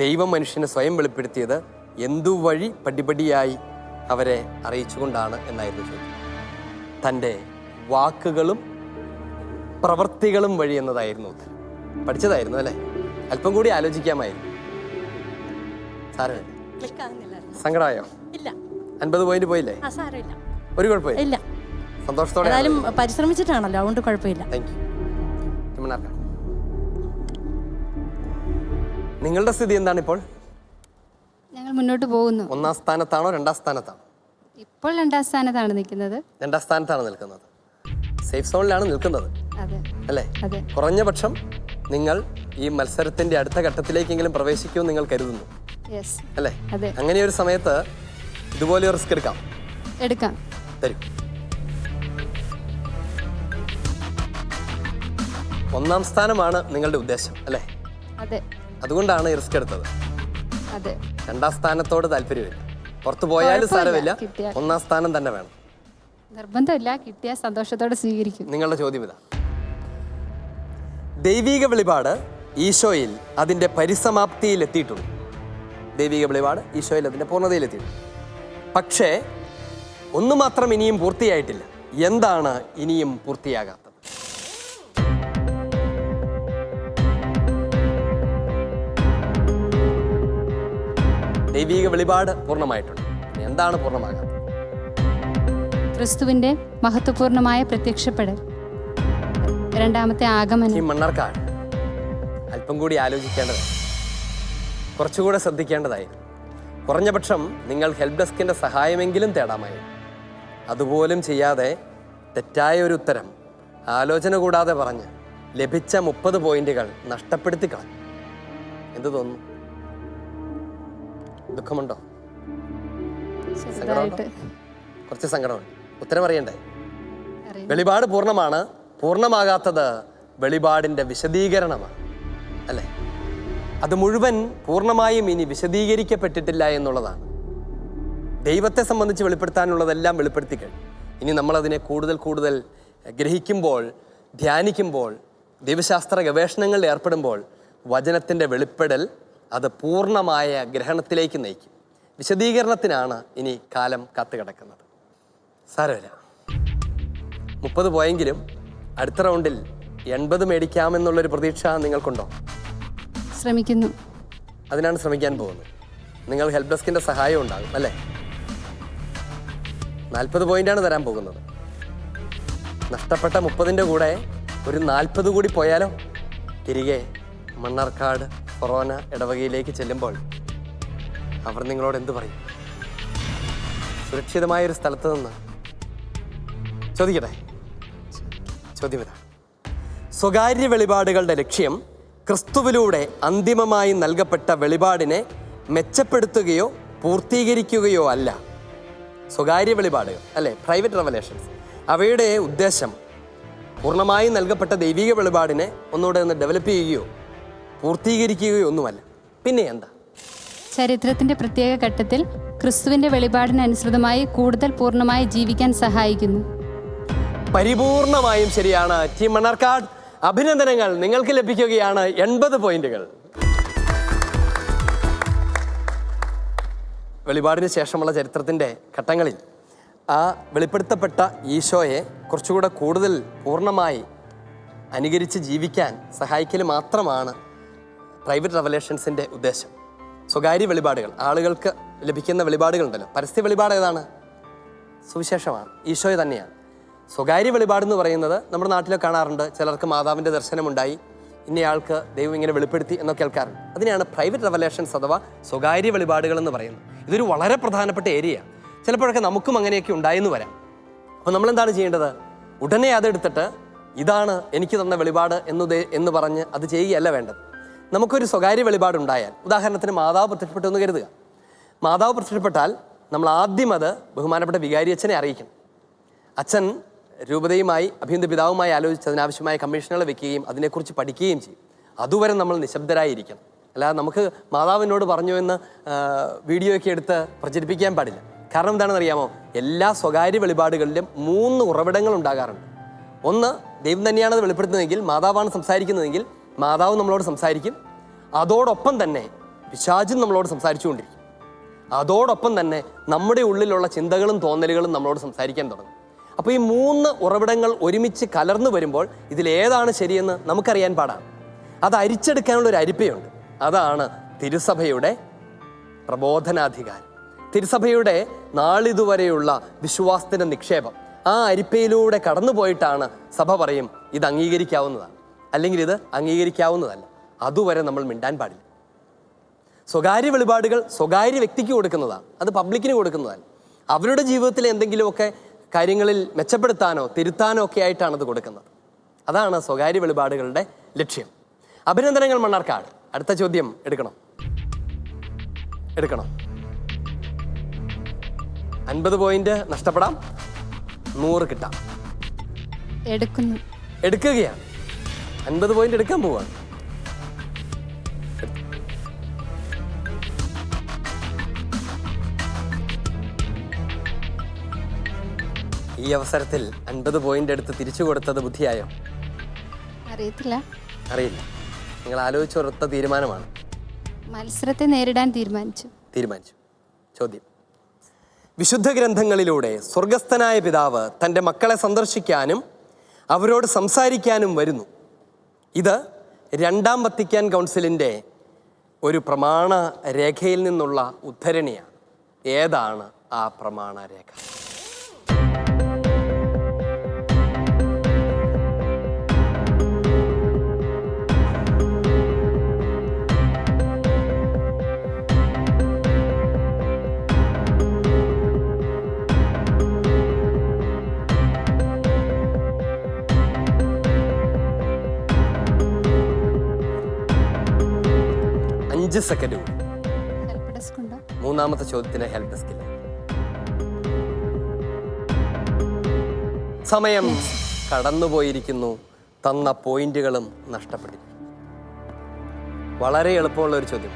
ദൈവം മനുഷ്യനെ സ്വയം വെളിപ്പെടുത്തിയത് എന്തുവഴി പടിപടിയായി അവരെ അറിയിച്ചുകൊണ്ടാണ് എന്നായിരുന്നു ചോദ്യം. തൻ്റെ വാക്കുകളും പ്രവൃത്തികളും വഴി എന്നതായിരുന്നു ഉത്തരം. പഠിച്ചതായിരുന്നു അല്ലേ? അല്പം കൂടി ആലോചിക്കാമായിരുന്നു. സാരമില്ല. സങ്കടമായോ? ഇല്ല. 50 പോയിന്റ് പോയില്ലേ? ഒരു കുഴപ്പമില്ല. ഇല്ല, സന്തോഷത്തോടെ പരിശ്രമിച്ചിട്ടാണല്ലോ, അതുകൊണ്ട് കുഴപ്പമില്ല. Thank you. നിങ്ങളുടെ സ്ഥിതി എന്താണ് ഇപ്പോൾ? ഞങ്ങൾ മുന്നോട്ട് പോകുന്നു. 1ാം സ്ഥാനത്താണോ 2ാം സ്ഥാനത്താണോ? ഇപ്പോൾ 2ാം സ്ഥാനത്താണ് നിൽക്കുന്നത്. 2ാം സ്ഥാനത്താണ് നിൽക്കുന്നത്. സേഫ് സോണിലാണ് നിൽക്കുന്നത് അല്ലേ? കുറഞ്ഞ പക്ഷം നിങ്ങൾ ഈ മത്സരത്തിന്റെ അടുത്ത ഘട്ടത്തിലേക്കെങ്കിലും പ്രവേശിക്കുമെന്ന് നിങ്ങൾ കരുതുന്നു അല്ലേ? അങ്ങനെ ഒരു സമയത്ത് ഇതുപോലെ റിസ്ക് എടുക്കാം. തരൂ. 1ാം സ്ഥാനമാണ് നിങ്ങളുടെ ഉദ്ദേശം അല്ലേ? അതുകൊണ്ടാണ് ഈ റിസ്ക് എടുത്തത്. 2ാം സ്ഥാനത്തോട് താല്പര്യമില്ല. പുറത്തു പോയാലും സാരമില്ല, 1ാം സ്ഥാനം തന്നെ വേണം. നിർബന്ധമില്ല, കിട്ടിയ സന്തോഷത്തോടെ സ്വീകരിക്കും. നിങ്ങളുടെ ചോദ്യം ഇതാ: ദൈവിക വെളിപാട് ഈശോയിൽ അതിൻ്റെ പരിസമാപ്തിയിൽ എത്തിയിട്ടുണ്ട്. ദൈവിക വെളിപാട് ഈശോയിൽ അതിൻ്റെ പൂർണ്ണതയിലെത്തിയിട്ടുണ്ട്. പക്ഷേ ഒന്നു മാത്രം ഇനിയും പൂർത്തിയായിട്ടില്ല. എന്താണ് ഇനിയും പൂർത്തിയാകാത്തത്? ദൈവിക വെളിപാട് പൂർണ്ണമായിട്ടുണ്ട്. എന്താണ് പൂർണ്ണമാകാത്തത്? ക്രിസ്തുവിന്റെ മഹത്വപൂർണമായ പ്രത്യക്ഷപ്പെടൽ, 2ാമത്തെ ആഗമനം. ഈ മണ്ണാർക്കാട് അല്പം കൂടി ആലോചിക്കേണ്ടതായി, കുറച്ചുകൂടെ ശ്രദ്ധിക്കേണ്ടതായി. കുറഞ്ഞപക്ഷം നിങ്ങൾ ഹെൽപ്പ് ഡെസ്കിന്റെ സഹായമെങ്കിലും തേടാമായിരുന്നു. അതുപോലും ചെയ്യാതെ തെറ്റായ ഒരു ഉത്തരം ആലോചന കൂടാതെ പറഞ്ഞ് ലഭിച്ച 30 പോയിന്റുകൾ നഷ്ടപ്പെടുത്തി കളഞ്ഞു. എന്ത് തോന്നുന്നു? ദുഃഖമുണ്ടോ? സങ്കടമുണ്ടോ? കുറച്ച് സങ്കടമുണ്ട്. ഉത്തരം അറിയണ്ടേ? വെളിപാട് പൂർണ്ണമാണ്. പൂർണ്ണമാകാത്തത് വെളിപാടിൻ്റെ വിശദീകരണമാണ് അല്ലേ? അത് മുഴുവൻ പൂർണ്ണമായും ഇനി വിശദീകരിക്കപ്പെട്ടിട്ടില്ല എന്നുള്ളതാണ്. ദൈവത്തെ സംബന്ധിച്ച് വെളിപ്പെടുത്താനുള്ളതെല്ലാം വെളിപ്പെടുത്തി കഴിഞ്ഞു. ഇനി നമ്മളതിനെ കൂടുതൽ കൂടുതൽ ഗ്രഹിക്കുമ്പോൾ, ധ്യാനിക്കുമ്പോൾ, ദൈവശാസ്ത്ര ഗവേഷണങ്ങളിൽ ഏർപ്പെടുമ്പോൾ വചനത്തിൻ്റെ വെളിപ്പെടൽ അത് പൂർണ്ണമായ ഗ്രഹണത്തിലേക്ക് നയിക്കും. വിശദീകരണത്തിനാണ് ഇനി കാലം കാത്തുകിടക്കുന്നത്. സാരമില്ല, 30 പോയെങ്കിലും അടുത്ത റൗണ്ടിൽ 80 മേടിക്കാമെന്നുള്ളൊരു പ്രതീക്ഷ നിങ്ങൾക്കുണ്ടോ? ശ്രമിക്കുന്നു. അതിനാണ് ശ്രമിക്കാൻ പോകുന്നത്. നിങ്ങൾ ഹെൽപ്പ് ഡെസ്കിൻ്റെ സഹായം ഉണ്ടാകും അല്ലേ? 40 പോയിന്റാണ് തരാൻ പോകുന്നത്. നഷ്ടപ്പെട്ട 30ൻ്റെ കൂടെ ഒരു 40 കൂടി പോയാലോ? തിരികെ മണ്ണാർക്കാട് കൊറോന ഇടവകയിലേക്ക് ചെല്ലുമ്പോൾ അവർ നിങ്ങളോട് എന്തു പറയും? സുരക്ഷിതമായൊരു സ്ഥലത്ത് നിന്ന് ചോദിക്കട്ടെ? ചോദ്യം ഇതാണ്: സ്വകാര്യ വെളിപാടുകളുടെ ലക്ഷ്യം ക്രിസ്തുവിലൂടെ അന്തിമമായി നൽകപ്പെട്ട വെളിപാടിനെ മെച്ചപ്പെടുത്തുകയോ പൂർത്തീകരിക്കുകയോ അല്ല. സ്വകാര്യ വെളിപാടുകൾ അല്ലേ, പ്രൈവറ്റ് റെവലേഷൻസ്, അവയുടെ ഉദ്ദേശം പൂർണ്ണമായും നൽകപ്പെട്ട ദൈവിക വെളിപാടിനെ ഒന്നുകൂടെ ഒന്ന് ഡെവലപ്പ് ചെയ്യുകയോ പൂർത്തീകരിക്കുകയോ ഒന്നുമല്ല. പിന്നെ എന്താ? ചരിത്രത്തിന്റെ പ്രത്യേക ഘട്ടത്തിൽ ക്രിസ്തുവിന്റെ വെളിപാടിനനുസൃതമായി കൂടുതൽ പൂർണ്ണമായി ജീവിക്കാൻ സഹായിക്കുന്നു. പരിപൂർണമായും ശരിയാണ്. ടീം മണ്ണാർക്കാട്, അഭിനന്ദനങ്ങൾ. നിങ്ങൾക്ക് ലഭിക്കുകയാണ് 80 പോയിന്റുകൾ. വെളിപാടിന് ശേഷമുള്ള ചരിത്രത്തിൻ്റെ ഘട്ടങ്ങളിൽ ആ വെളിപ്പെടുത്തപ്പെട്ട ഈശോയെ കുറച്ചുകൂടെ കൂടുതൽ പൂർണ്ണമായി അനുകരിച്ച് ജീവിക്കാൻ സഹായിക്കൽ മാത്രമാണ് പ്രൈവറ്റ് റെവലേഷൻസിൻ്റെ ഉദ്ദേശം. സ്വകാര്യ വെളിപാടുകൾ, ആളുകൾക്ക് ലഭിക്കുന്ന വെളിപാടുകളുണ്ടല്ലോ. പരസ്യ വെളിപാട് ഏതാണ്? സുവിശേഷമാണ്, ഈശോയെ തന്നെയാണ്. സ്വകാര്യ വെളിപാടെന്ന് പറയുന്നത് നമ്മുടെ നാട്ടിലൊക്കെ കാണാറുണ്ട്. ചിലർക്ക് മാതാവിൻ്റെ ദർശനമുണ്ടായി, ഇന്നയാൾക്ക് ദൈവം ഇങ്ങനെ വെളിപ്പെടുത്തി എന്നൊക്കെ കേൾക്കാറുണ്ട്. അതിനെയാണ് പ്രൈവറ്റ് റെവലേഷൻസ് അഥവാ സ്വകാര്യ വെളിപാടുകൾ എന്ന് പറയുന്നത്. ഇതൊരു വളരെ പ്രധാനപ്പെട്ട ഏരിയ. ചിലപ്പോഴൊക്കെ നമുക്കും അങ്ങനെയൊക്കെ ഉണ്ടായെന്ന് വരാം. അപ്പോൾ നമ്മളെന്താണ് ചെയ്യേണ്ടത്? ഉടനെ അതെടുത്തിട്ട് ഇതാണ് എനിക്ക് തന്ന വെളിപാട് എന്ന് പറഞ്ഞ് അത് ചെയ്യുകയല്ല വേണ്ടത്. നമുക്കൊരു സ്വകാര്യ വെളിപാടുണ്ടായാൽ, ഉദാഹരണത്തിന് മാതാവ് പ്രത്യക്ഷപ്പെട്ടു എന്ന് കരുതുക. മാതാവ് പ്രത്യക്ഷപ്പെട്ടാൽ നമ്മൾ ആദ്യം അത് ബഹുമാനപ്പെട്ട വികാരി അച്ഛനെ അറിയിക്കണം. അച്ഛൻ രൂപതയുമായി അഭിനന്ദ പിതാവുമായി ആലോചിച്ച് അതിനാവശ്യമായ കമ്മീഷനുകൾ വെക്കുകയും അതിനെക്കുറിച്ച് പഠിക്കുകയും ചെയ്യും. അതുവരെ നമ്മൾ നിശബ്ദരായിരിക്കണം. അല്ലാതെ നമുക്ക് മാതാവിനോട് പറഞ്ഞു എന്ന് വീഡിയോയൊക്കെ എടുത്ത് പ്രചരിപ്പിക്കാൻ പാടില്ല. കാരണം എന്താണെന്ന് അറിയാമോ? എല്ലാ സ്വകാര്യ വെളിപാടുകളിലും 3 ഉറവിടങ്ങൾ ഉണ്ടാകാറുണ്ട്. ഒന്ന്, ദൈവം തന്നെയാണ് അത് വെളിപ്പെടുത്തുന്നതെങ്കിൽ, മാതാവാണ് സംസാരിക്കുന്നതെങ്കിൽ മാതാവ് നമ്മളോട് സംസാരിക്കും. അതോടൊപ്പം തന്നെ പിശാചും നമ്മളോട് സംസാരിച്ചുകൊണ്ടിരിക്കും. അതോടൊപ്പം തന്നെ നമ്മുടെ ഉള്ളിലുള്ള ചിന്തകളും തോന്നലുകളും നമ്മളോട് സംസാരിക്കാൻ തുടങ്ങും. അപ്പോൾ ഈ 3 ഉറവിടങ്ങൾ ഒരുമിച്ച് കലർന്നു വരുമ്പോൾ ഇതിലേതാണ് ശരിയെന്ന് നമുക്കറിയാൻ പാടാണ്. അത് അരിച്ചെടുക്കാനുള്ള ഒരു അരിപ്പയുണ്ട്. അതാണ് തിരുസഭയുടെ പ്രബോധനാധികാരം. തിരുസഭയുടെ നാളിതുവരെയുള്ള വിശ്വാസത്തിൻ്റെ നിക്ഷേപം. ആ അരിപ്പയിലൂടെ കടന്നുപോയിട്ടാണ് സഭ പറയും ഇത് അംഗീകരിക്കാവുന്നതാണ്, അല്ലെങ്കിൽ ഇത് അംഗീകരിക്കാവുന്നതല്ല. അതുവരെ നമ്മൾ മിണ്ടാൻ പാടില്ല. സ്വകാര്യ വെളിപാടുകൾ സ്വകാര്യ വ്യക്തിക്ക് കൊടുക്കുന്നതാണ്, അത് പബ്ലിക്കിന് കൊടുക്കുന്നതല്ല. അവരുടെ ജീവിതത്തിലെ എന്തെങ്കിലുമൊക്കെ കാര്യങ്ങളിൽ മെച്ചപ്പെടുത്താനോ തിരുത്താനോ ഒക്കെ ആയിട്ടാണ് അത് കൊടുക്കുന്നത്. അതാണ് സ്വകാര്യ വെളിപാടുകളുടെ ലക്ഷ്യം. അഭിനന്ദനങ്ങൾ മണ്ണാർക്കാട്. അടുത്ത ചോദ്യം എടുക്കണം. 50 പോയിന്റ് നഷ്ടപ്പെടാം, 100 കിട്ടാം. എടുക്കുകയാണ്. 50 പോയിന്റ് എടുക്കാൻ പോവാണ്. ഈ അവസരത്തിൽ 50 പോയിന്റ് എടുത്ത് തിരിച്ചു കൊടുത്തത് ബുദ്ധിയായോ? അറിയത്തില്ല. അറിയില്ല. നിങ്ങൾ ആലോചിച്ചൊരൊത്ത തീരുമാനമാണ്. മത്സരത്തെ നേരിടാൻ തീരുമാനിച്ചു. ചോദ്യം: വിശുദ്ധ ഗ്രന്ഥങ്ങളിലൂടെ സ്വർഗസ്ഥനായ പിതാവ് തൻ്റെ മക്കളെ സന്ദർശിക്കാനും അവരോട് സംസാരിക്കാനും വരുന്നു. ഇത് 2ാം വത്തിക്കാൻ കൗൺസിലിൻ്റെ ഒരു പ്രമാണ രേഖയിൽ നിന്നുള്ള ഉദ്ധരണിയാണ്. ഏതാണ് ആ പ്രമാണ രേഖ? സെക്കൻഡ്. 3ാമത്തെ ചോദ്യത്തിന് ഹെൽപ്പ് ഡെസ്കില്ല. സമയം കടന്നുപോയിരിക്കുന്നു. തന്ന പോയിന്റുകളും നഷ്ടപ്പെട്ടിരിക്കുന്നു. വളരെ എളുപ്പമുള്ള ഒരു ചോദ്യം.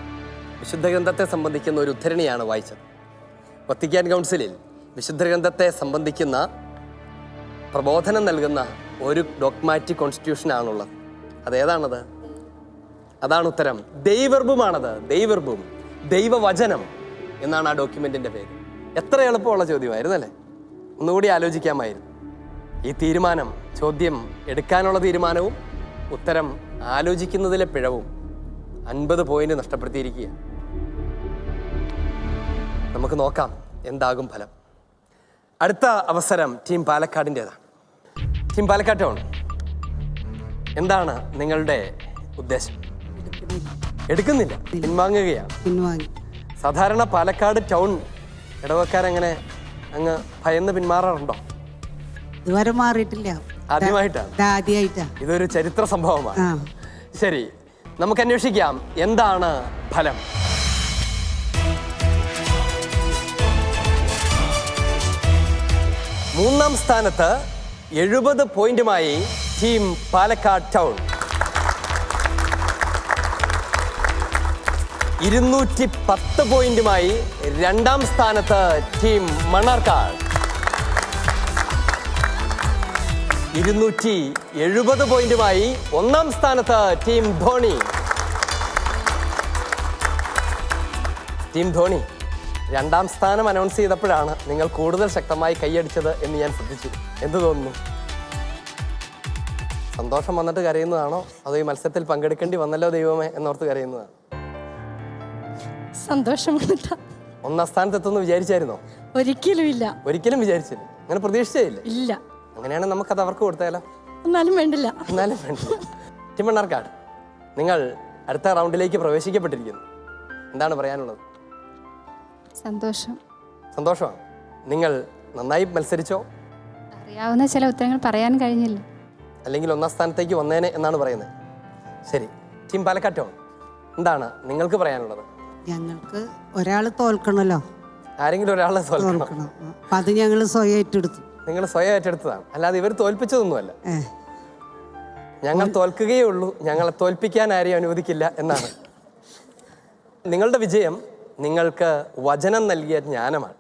വിശുദ്ധ ഗ്രന്ഥത്തെ സംബന്ധിക്കുന്ന ഒരു ഉദ്ധരണിയാണ് വായിച്ചത്. വത്തിക്കാൻ കൗൺസിലിൽ വിശുദ്ധ ഗ്രന്ഥത്തെ സംബന്ധിക്കുന്ന പ്രബോധനം നൽകുന്ന ഒരു ഡോഗ്മാറ്റിക് കോൺസ്റ്റിറ്റ്യൂഷനാണുള്ളത്. അതേതാണത്? അതാണ് ഉത്തരം. ദൈവവർബുമാണത്. ദൈവവർബും, ദൈവവചനം എന്നാണ് ആ ഡോക്യുമെന്റിന്റെ പേര്. എത്ര എളുപ്പമുള്ള ചോദ്യമായിരുന്നു അല്ലേ? ഒന്നുകൂടി ആലോചിക്കാമായിരുന്നു. ഈ തീരുമാനം, ചോദ്യം എടുക്കാനുള്ള തീരുമാനവും ഉത്തരം ആലോചിക്കുന്നതിലെ പിഴവും 50 പോയിന്റ് നഷ്ടപ്പെടുത്തിയിരിക്കുക. നമുക്ക് നോക്കാം എന്താകും ഫലം. അടുത്ത അവസരം ടീം പാലക്കാടിൻ്റെതാണ്. ടീം പാലക്കാട് ടൗൺ, എന്താണ് നിങ്ങളുടെ ഉദ്ദേശം? എടുക്കുന്നില്ല, പിൻവാങ്ങുകയാണ്. സാധാരണ പാലക്കാട് ടൗൺ ഇടവക്കാരങ്ങനെ അങ്ങ് ഭയന്ന് പിന്മാറാറുണ്ടോ? ഇതുവരെ മാറിയിട്ടില്ല. ആദ്യമായിട്ടാണ്. ഇതൊരു ചരിത്ര സംഭവമാണ്. ശരി, നമുക്ക് അന്വേഷിക്കാം എന്താണ് ഫലം. മൂന്നാം സ്ഥാനത്ത് 70 പോയിന്റുമായി ടീം പാലക്കാട് ടൗൺ. 210 പോയിന്റുമായി 2ാം സ്ഥാനത്ത് ടീം മണ്ണാർക്കാട്. 270 പോയിന്റുമായി 1ാം സ്ഥാനത്ത് ടീം ധോണി. ടീം ധോണി, 2ാം സ്ഥാനം അനൗൺസ് ചെയ്തപ്പോഴാണ് നിങ്ങൾ കൂടുതൽ ശക്തമായി കൈയടിച്ചത് എന്ന് ഞാൻ ശ്രദ്ധിച്ചു. എന്ത് തോന്നുന്നു? സന്തോഷം വന്നിട്ട് കരയുന്നതാണോ അതോ ഈ മത്സരത്തിൽ പങ്കെടുക്കേണ്ടി വന്നല്ലോ ദൈവമേ എന്നോർത്ത് കരയുന്നതാണ്? സന്തോഷമാണ്. ഒന്നാം സ്ഥാനത്തെത്തുമെന്ന് വിചാരിച്ചായിരുന്നോ? ഒരിക്കലും ഇല്ല. ഒരിക്കലും വിചാരിച്ചില്ല, അങ്ങനെ പ്രതീക്ഷിച്ചില്ല. ഇല്ല. അങ്ങനെയാണെങ്കിൽ നമുക്കത് അവർക്ക് കൊടുത്താലോ? എന്നാലും വേണ്ടില്ല. എന്നാലും വേണ്ടില്ല. ടീം മണ്ണാർക്കാട്, നിങ്ങൾ അടുത്ത റൗണ്ടിലേക്ക് പ്രവേശിക്കപ്പെട്ടിരിക്കുന്നു. എന്താണ് പറയാനുള്ളത്? സന്തോഷം. സന്തോഷമാണ്. നിങ്ങൾ നന്നായി മത്സരിച്ചോ? അറിയാവുന്ന ചില ഉത്തരങ്ങൾ പറയാൻ കഴിഞ്ഞില്ല. അല്ലെങ്കിൽ ഒന്നാം സ്ഥാനത്തേക്ക് വന്നേനെ എന്നാണ് പറയുന്നത്. ശരി, ടീം പാലക്കാട്ടോ, എന്താണ് നിങ്ങൾക്ക് പറയാനുള്ളത്? ഞങ്ങൾക്ക് ഒരാൾ തോൽക്കണമല്ലോ. ആരെങ്കിലും ഒരാളെ തോൽക്കണം. അപ്പം അത് ഞങ്ങൾ സ്വയം ഏറ്റെടുത്തു. നിങ്ങൾ സ്വയം ഏറ്റെടുത്തതാണ്, അല്ലാതെ ഇവർ തോൽപ്പിച്ചതൊന്നുമല്ല. ഞങ്ങൾ തോൽക്കുകയേ ഉള്ളൂ, ഞങ്ങളെ തോൽപ്പിക്കാൻ ആരെയും അനുവദിക്കില്ല എന്നാണ്. നിങ്ങളുടെ വിജയം നിങ്ങൾക്ക് വചനം നൽകിയ ജ്ഞാനമാണ്.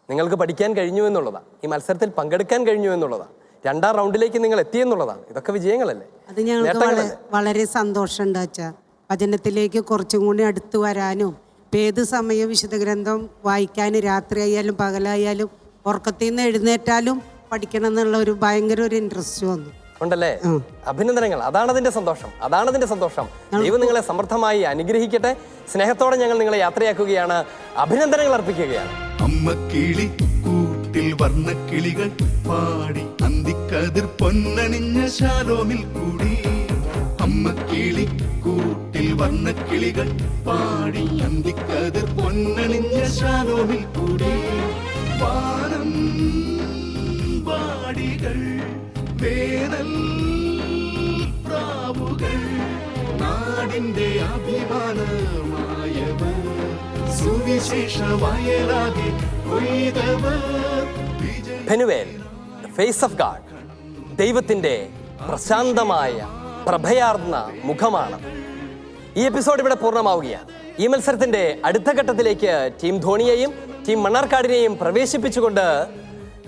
നിങ്ങൾക്ക് പഠിക്കാൻ കഴിഞ്ഞു എന്നുള്ളതാണ്, ഈ മത്സരത്തിൽ പങ്കെടുക്കാൻ കഴിഞ്ഞു എന്നുള്ളതാണ്, രണ്ടാം റൗണ്ടിലേക്ക് നിങ്ങൾ എത്തിയെന്നുള്ളതാണ്. ഇതൊക്കെ വിജയങ്ങളല്ലേ? അത് ഞങ്ങൾക്ക് വളരെ സന്തോഷമുണ്ട് അച്ഛാ. വചനത്തിലേക്ക് കുറച്ചും കൂടി അടുത്ത് വരാനും ഇപ്പം ഏത് സമയവും വിശുദ്ധ ഗ്രന്ഥം വായിക്കാനും രാത്രിയായാലും പകലായാലും ഉറക്കത്തിൽ നിന്ന് എഴുന്നേറ്റാലും പഠിക്കണം എന്നുള്ള ഒരു ഭയങ്കര ഒരു ഇൻട്രസ്റ്റ് വന്നു. ഉണ്ടല്ലേ? അഭിനന്ദനങ്ങൾ. അതാണ് അതിന്റെ സന്തോഷം, അതാണ് അതിന്റെ സന്തോഷം. ദൈവം നിങ്ങളെ സമൃദ്ധമായി അനുഗ്രഹിക്കട്ടെ. സ്നേഹത്തോടെ ഞങ്ങൾ നിങ്ങളെ യാത്രയാക്കുകയാണ്, അഭിനന്ദനങ്ങൾ അർപ്പിക്കുകയാണ്. അമ്മ കിളി കൂട്ടിൽ വർണ്ണക്കിളികൾ പാടി അന്തിക്കതിർ പൊന്നണിഞ്ഞ ശാലോമിൽ കൂടി. അമ്മ കിളി കൂട്ടിൽ വർണ്ണക്കിളികൾ പാടി അന്തിക്കതിർ പൊന്നണിഞ്ഞ ശാലോമിൽ കൂടി. വാനം വാടികൾ വേനൽ പ്രാവുകൾ നാടിന്റെ അഭിമാനമായവർ സുവിശേഷ വയലാകെ കൊയ്തവർ. പെനുവേൽ, ഫേസ് ഓഫ് ഗാഡ്, ദൈവത്തിന്റെ പ്രശാന്തമായ പ്രഭയാർന്ന മുഖമാണ്. ഈ എപ്പിസോഡ് ഇവിടെ പൂർണ്ണമാവുകയാണ്. ഈ മത്സരത്തിന്റെ അടുത്ത ഘട്ടത്തിലേക്ക് ടീം ധോണിയെയും ടീം മണ്ണാർക്കാടിനെയും പ്രവേശിപ്പിച്ചുകൊണ്ട്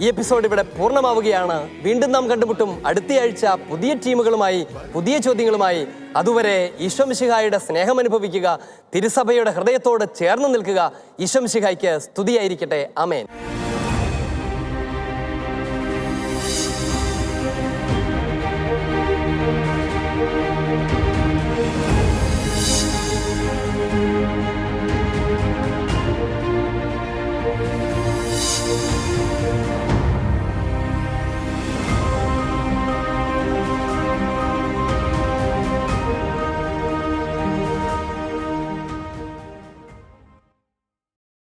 ഈ എപ്പിസോഡ് ഇവിടെ പൂർണ്ണമാവുകയാണ്. വീണ്ടും നാം കണ്ടുമുട്ടും അടുത്തയാഴ്ച പുതിയ ടീമുകളുമായി, പുതിയ ചോദ്യങ്ങളുമായി. അതുവരെ ഈശോ മിശിഹായുടെ സ്നേഹം അനുഭവിക്കുക, തിരുസഭയുടെ ഹൃദയത്തോട് ചേർന്ന് നിൽക്കുക. ഈശോ മിശിഹായ്ക്ക് സ്തുതിയായിരിക്കട്ടെ. ആമേൻ.